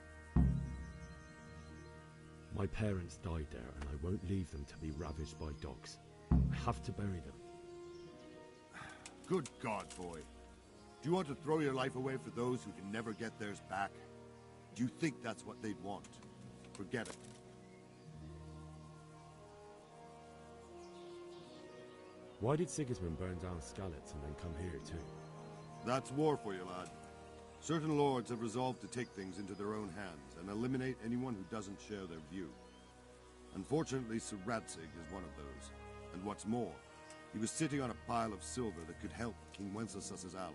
Speaker 4: My parents died there, and I won't leave them to be ravaged by dogs. I have to bury them.
Speaker 13: Good God, boy. Do you want to throw your life away for those who can never get theirs back? Do you think that's what they'd want? Forget it.
Speaker 4: Why did Sigismund burn down Skalitz and then come here too?
Speaker 13: That's war for you, lad. Certain lords have resolved to take things into their own hands and eliminate anyone who doesn't share their view. Unfortunately, Sir Radzig is one of those. And what's more, he was sitting on a pile of silver that could help King Wenceslas's allies.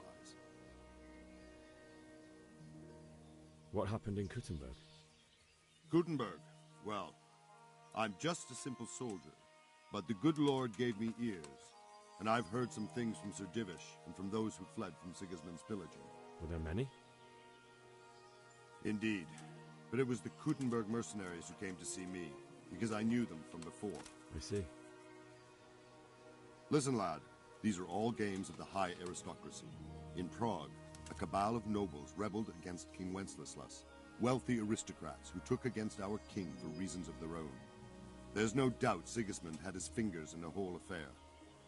Speaker 4: What happened in Kuttenberg?
Speaker 13: Kuttenberg? Well, I'm just a simple soldier, but the good Lord gave me ears, and I've heard some things from Sir Divish and from those who fled from Sigismund's pillaging.
Speaker 4: Were there many?
Speaker 13: Indeed, but it was the Kuttenberg mercenaries who came to see me, because I knew them from before.
Speaker 4: I see.
Speaker 13: Listen, lad, these are all games of the high aristocracy. In Prague, a cabal of nobles rebelled against King Wenceslas, wealthy aristocrats who took against our king for reasons of their own. There's no doubt Sigismund had his fingers in the whole affair.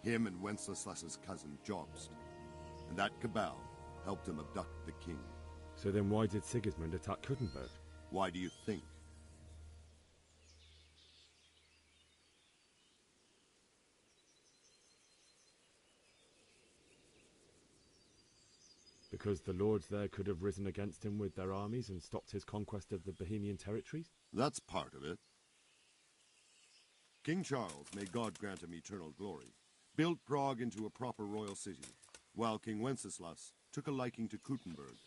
Speaker 13: Him and Wenceslas's cousin, Jobst. And that cabal helped him abduct the king.
Speaker 4: So then why did Sigismund attack Kuttenberg?
Speaker 13: Why do you think?
Speaker 4: Because the lords there could have risen against him with their armies and stopped his conquest of the Bohemian territories?
Speaker 13: That's part of it. King Charles, may God grant him eternal glory, built Prague into a proper royal city, while King Wenceslas took a liking to Kuttenberg.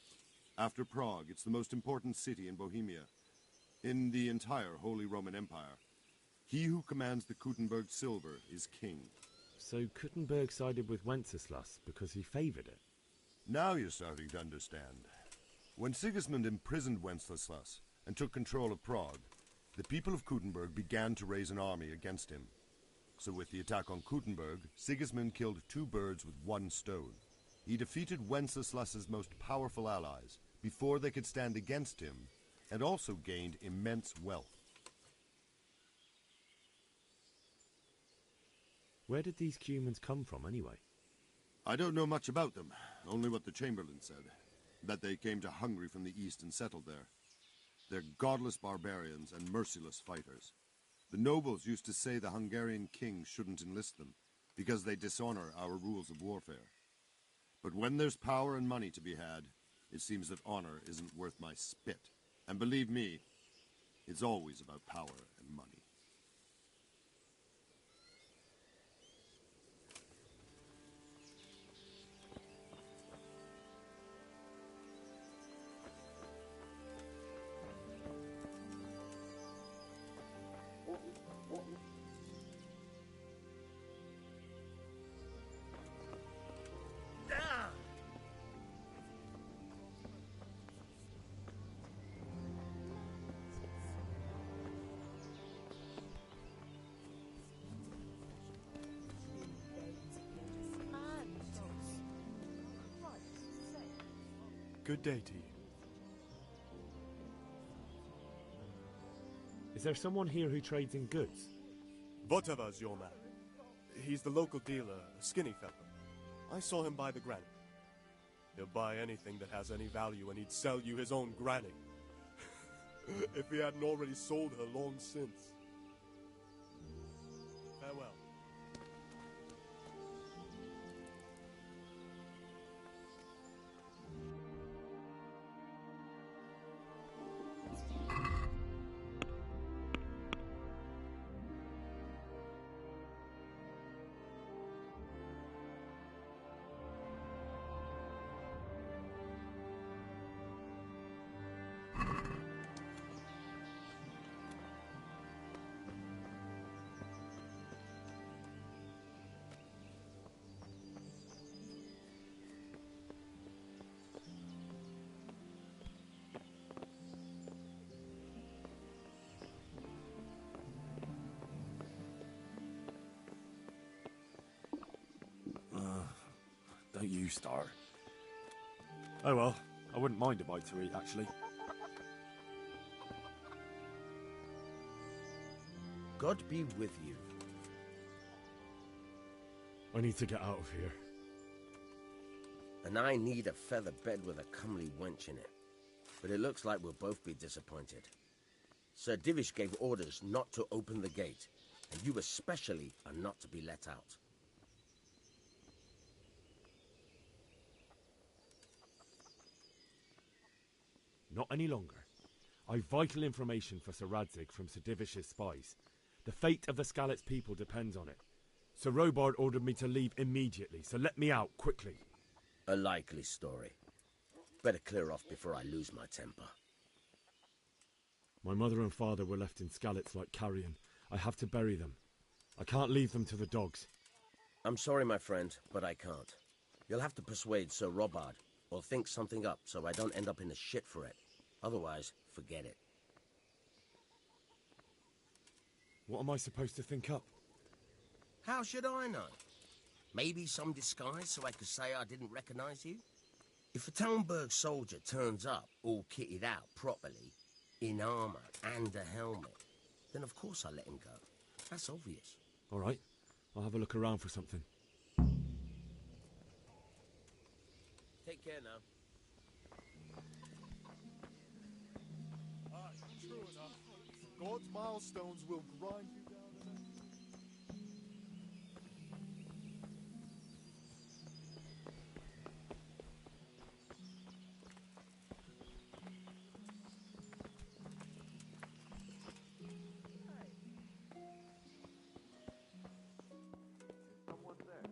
Speaker 13: After Prague, it's the most important city in Bohemia, in the entire Holy Roman Empire. He who commands the Kuttenberg silver is king.
Speaker 4: So Kuttenberg sided with Wenceslas because he favoured it?
Speaker 13: Now you're starting to understand. When Sigismund imprisoned Wenceslas and took control of Prague, the people of Kuttenberg began to raise an army against him. So with the attack on Kuttenberg, Sigismund killed two birds with one stone. He defeated Wenceslas's most powerful allies before they could stand against him, and also gained immense wealth.
Speaker 4: Where did these humans come from anyway?
Speaker 13: I don't know much about them, only what the Chamberlain said, that they came to Hungary from the east and settled there. They're godless barbarians and merciless fighters. The nobles used to say the Hungarian king shouldn't enlist them, because they dishonor our rules of warfare. But when there's power and money to be had, It seems that honor isn't worth my spit. And believe me, it's always about power and money.
Speaker 3: Good day to you. Is there someone here who trades in goods?
Speaker 1: Votava's your man. He's the local dealer, a skinny fellow. I saw him buy the granny. He'll buy anything that has any value, and he'd sell you his own granny. If he hadn't already sold her long since. Farewell.
Speaker 4: Don't you start. Oh well, I wouldn't mind a bite to eat, actually.
Speaker 22: God be with you.
Speaker 4: I need to get out of here.
Speaker 22: And I need a feather bed with a comely wench in it. But it looks like we'll both be disappointed. Sir Divish gave orders not to open the gate, and you especially are not to be let out.
Speaker 4: Not any longer. I've vital information for Sir Radzig from Sir Divish's spies. The fate of the Skalitz people depends on it. Sir Robard ordered me to leave immediately, so let me out, quickly.
Speaker 22: A likely story. Better clear off before I lose my temper.
Speaker 4: My mother and father were left in Skalitz like carrion. I have to bury them. I can't leave them to the dogs.
Speaker 22: I'm sorry, my friend, but I can't. You'll have to persuade Sir Robard, or think something up so I don't end up in the shit for it. Otherwise, forget it.
Speaker 4: What am I supposed to think up?
Speaker 22: How should I know? Maybe some disguise so I could say I didn't recognize you? If a Talmberg soldier turns up, all kitted out properly, in armor and a helmet, then of course I let him go. That's obvious.
Speaker 4: All right, I'll have a look around for something.
Speaker 22: Take care now.
Speaker 1: True enough. God's milestones will grind you down eventually. Someone there.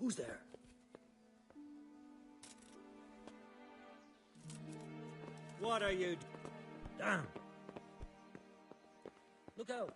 Speaker 22: Who's there?
Speaker 7: What are you... Damn! Look out!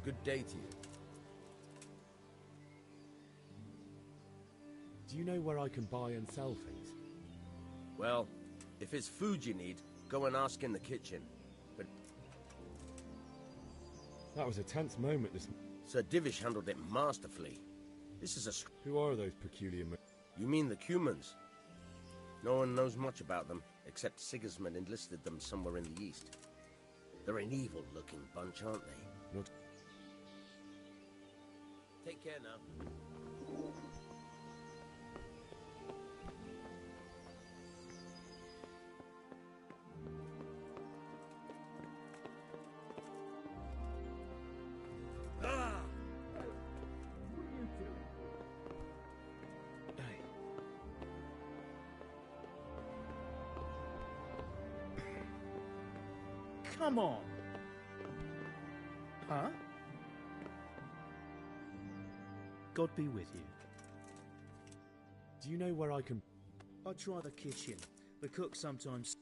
Speaker 22: Good day to you.
Speaker 4: Do you know where I can buy and sell things?
Speaker 22: Well, if it's food you need, go and ask in the kitchen. But
Speaker 4: That was a tense moment this...
Speaker 22: Sir Divish handled it masterfully. This is a...
Speaker 4: Who are those peculiar...
Speaker 22: You mean the Cumans? No one knows much about them, except Sigismund enlisted them somewhere in the east. They're an evil-looking bunch, aren't they?
Speaker 4: Not...
Speaker 22: Take care now.
Speaker 7: Come on! Huh? God be with you.
Speaker 4: Do you know where I can...
Speaker 7: I'd try the kitchen. The cook sometimes...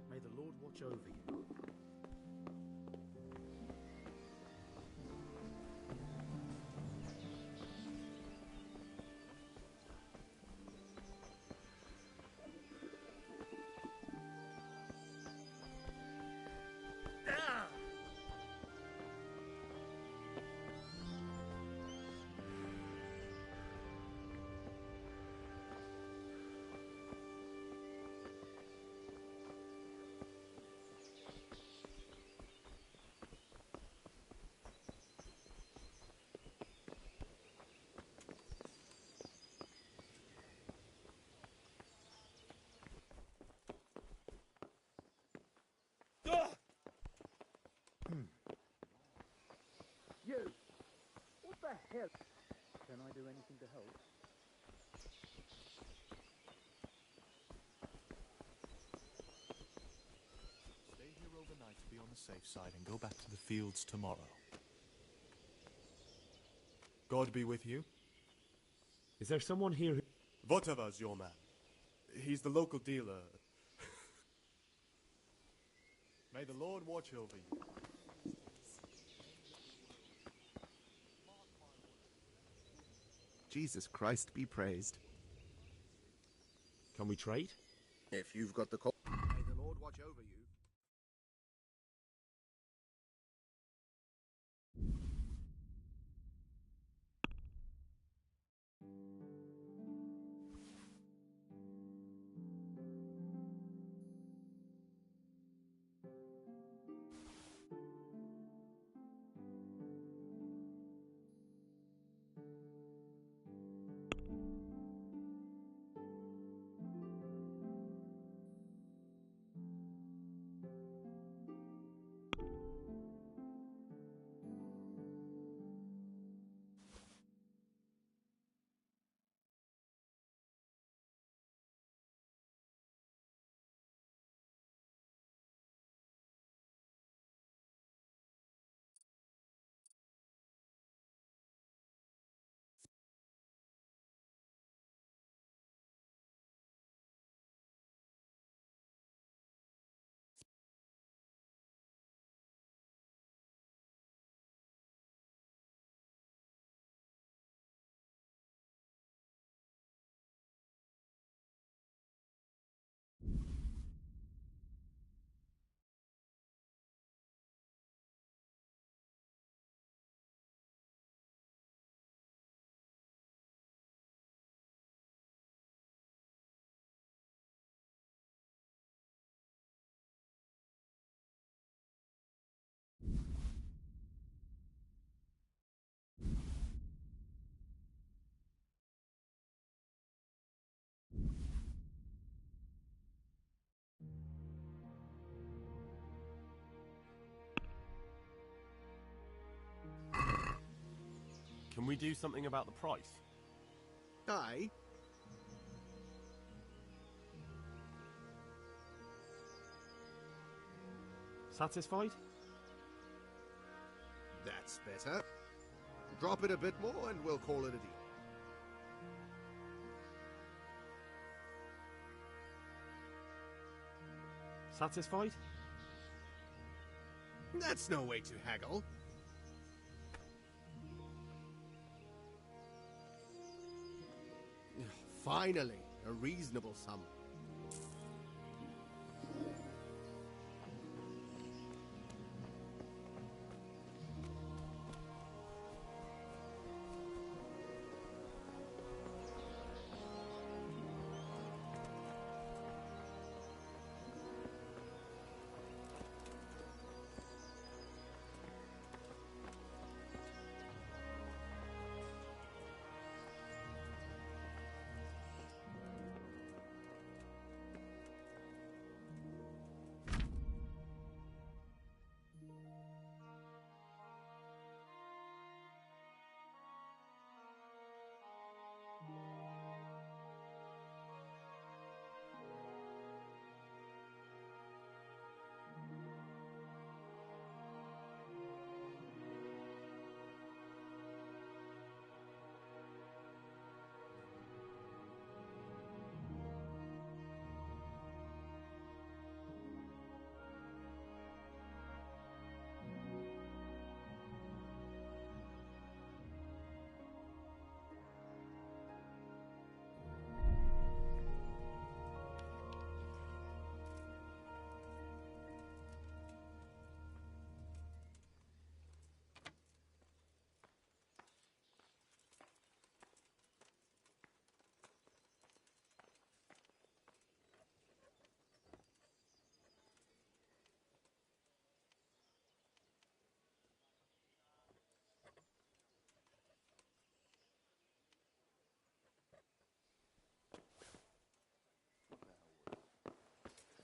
Speaker 7: May the Lord watch over you. You! What the hell? Can I do anything to help?
Speaker 1: Stay here overnight to be on the safe side and go back to the fields tomorrow. God be with you.
Speaker 4: Is there someone here who...
Speaker 1: Voteva's your man. He's the local dealer. May the Lord watch over you.
Speaker 12: Jesus Christ be praised.
Speaker 4: Can we trade?
Speaker 22: If you've got the call.
Speaker 13: May the Lord watch over you.
Speaker 1: Can we do something about the price?
Speaker 12: Aye.
Speaker 1: Satisfied?
Speaker 12: That's better. Drop it a bit more and we'll call it a deal.
Speaker 1: Satisfied?
Speaker 12: That's no way to haggle. Finally, a reasonable sum.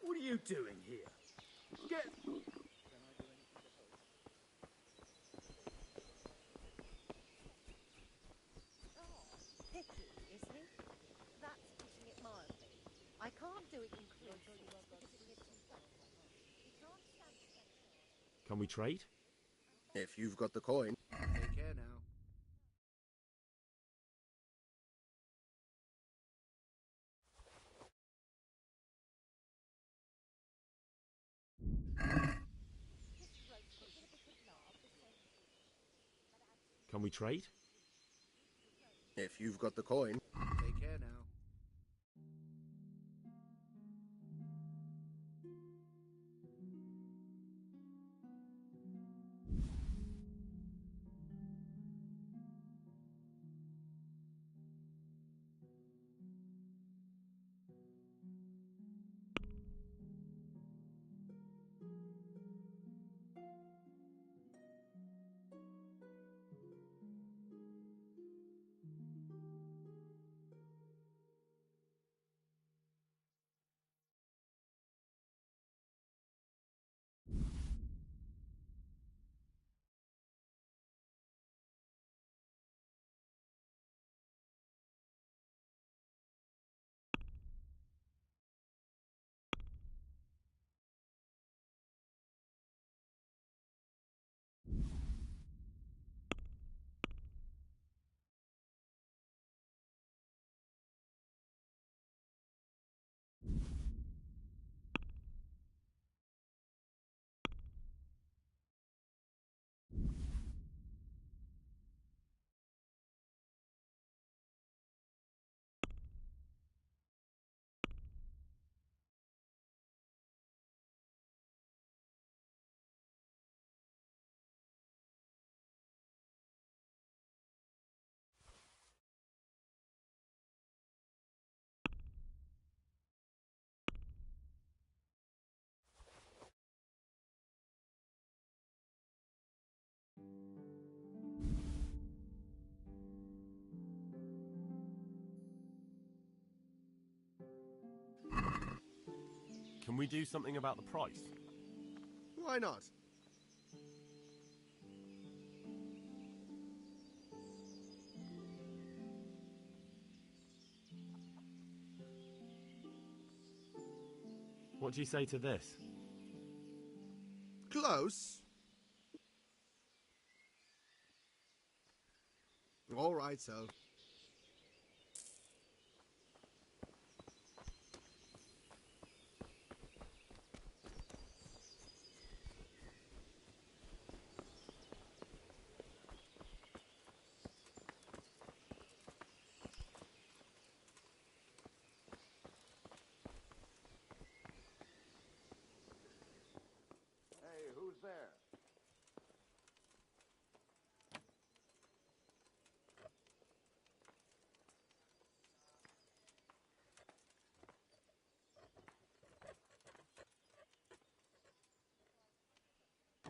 Speaker 14: What are you doing here? Get...
Speaker 23: Picky, is he? That's putting it mildly. I can't do it in cruise because it gets infected. He can't stand special.
Speaker 1: Can we trade?
Speaker 12: If you've got the coin. Take care now.
Speaker 1: Can we trade?
Speaker 12: If you've got the coin. Take care now.
Speaker 1: Can we do something about the price?
Speaker 12: Why not?
Speaker 4: What do you say to this?
Speaker 12: Close. All right, so.
Speaker 18: Hey, who's there?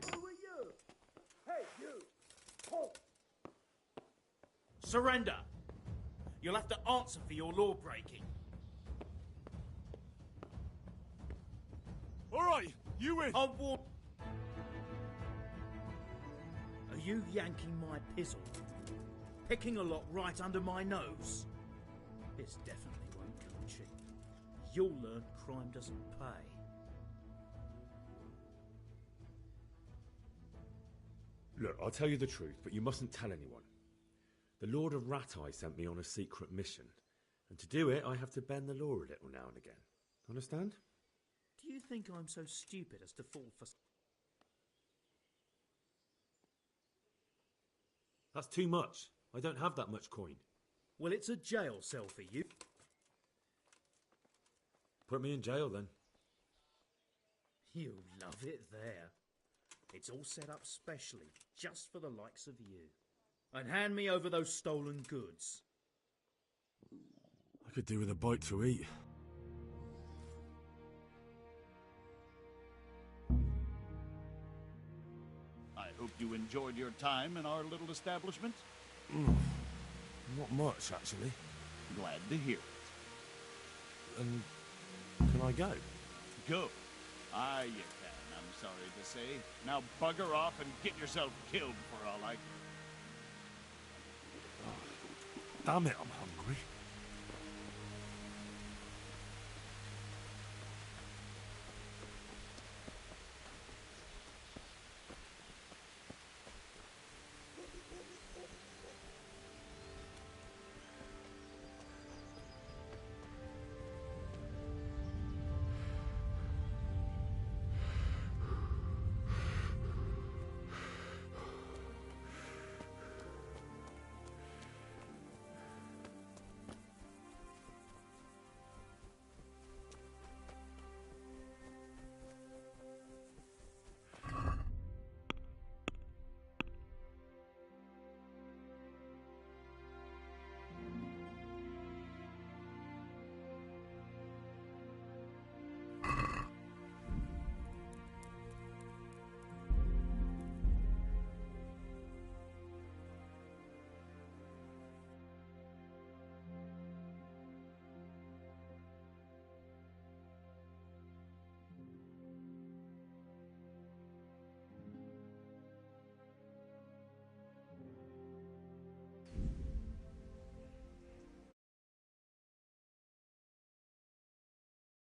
Speaker 14: Who are you? Hey, you! Halt!
Speaker 7: Surrender! You'll have to answer for your law breaking.
Speaker 11: All right, you win.
Speaker 7: Are you yanking my pizzle? Picking a lot right under my nose? This definitely won't come cheap. You'll learn crime doesn't pay.
Speaker 4: Look, I'll tell you the truth, but you mustn't tell anyone. The Lord of Ratai sent me on a secret mission, and to do it, I have to bend the law a little now and again. Understand?
Speaker 7: Do you think I'm so stupid as to fall for...
Speaker 4: That's too much. I don't have that much coin.
Speaker 7: Well, it's a jail cell for you.
Speaker 4: Put me in jail then.
Speaker 7: You'll love it there. It's all set up specially, just for the likes of you. And hand me over those stolen goods.
Speaker 4: I could do with a bite to eat.
Speaker 20: I hope you enjoyed your time in our little establishment.
Speaker 4: Not much, actually.
Speaker 20: Glad to hear it.
Speaker 4: And can I go?
Speaker 20: Go. Ah, you can, I'm sorry to say. Now bugger off and get yourself killed for all I care.
Speaker 4: Damn it, I'm hungry.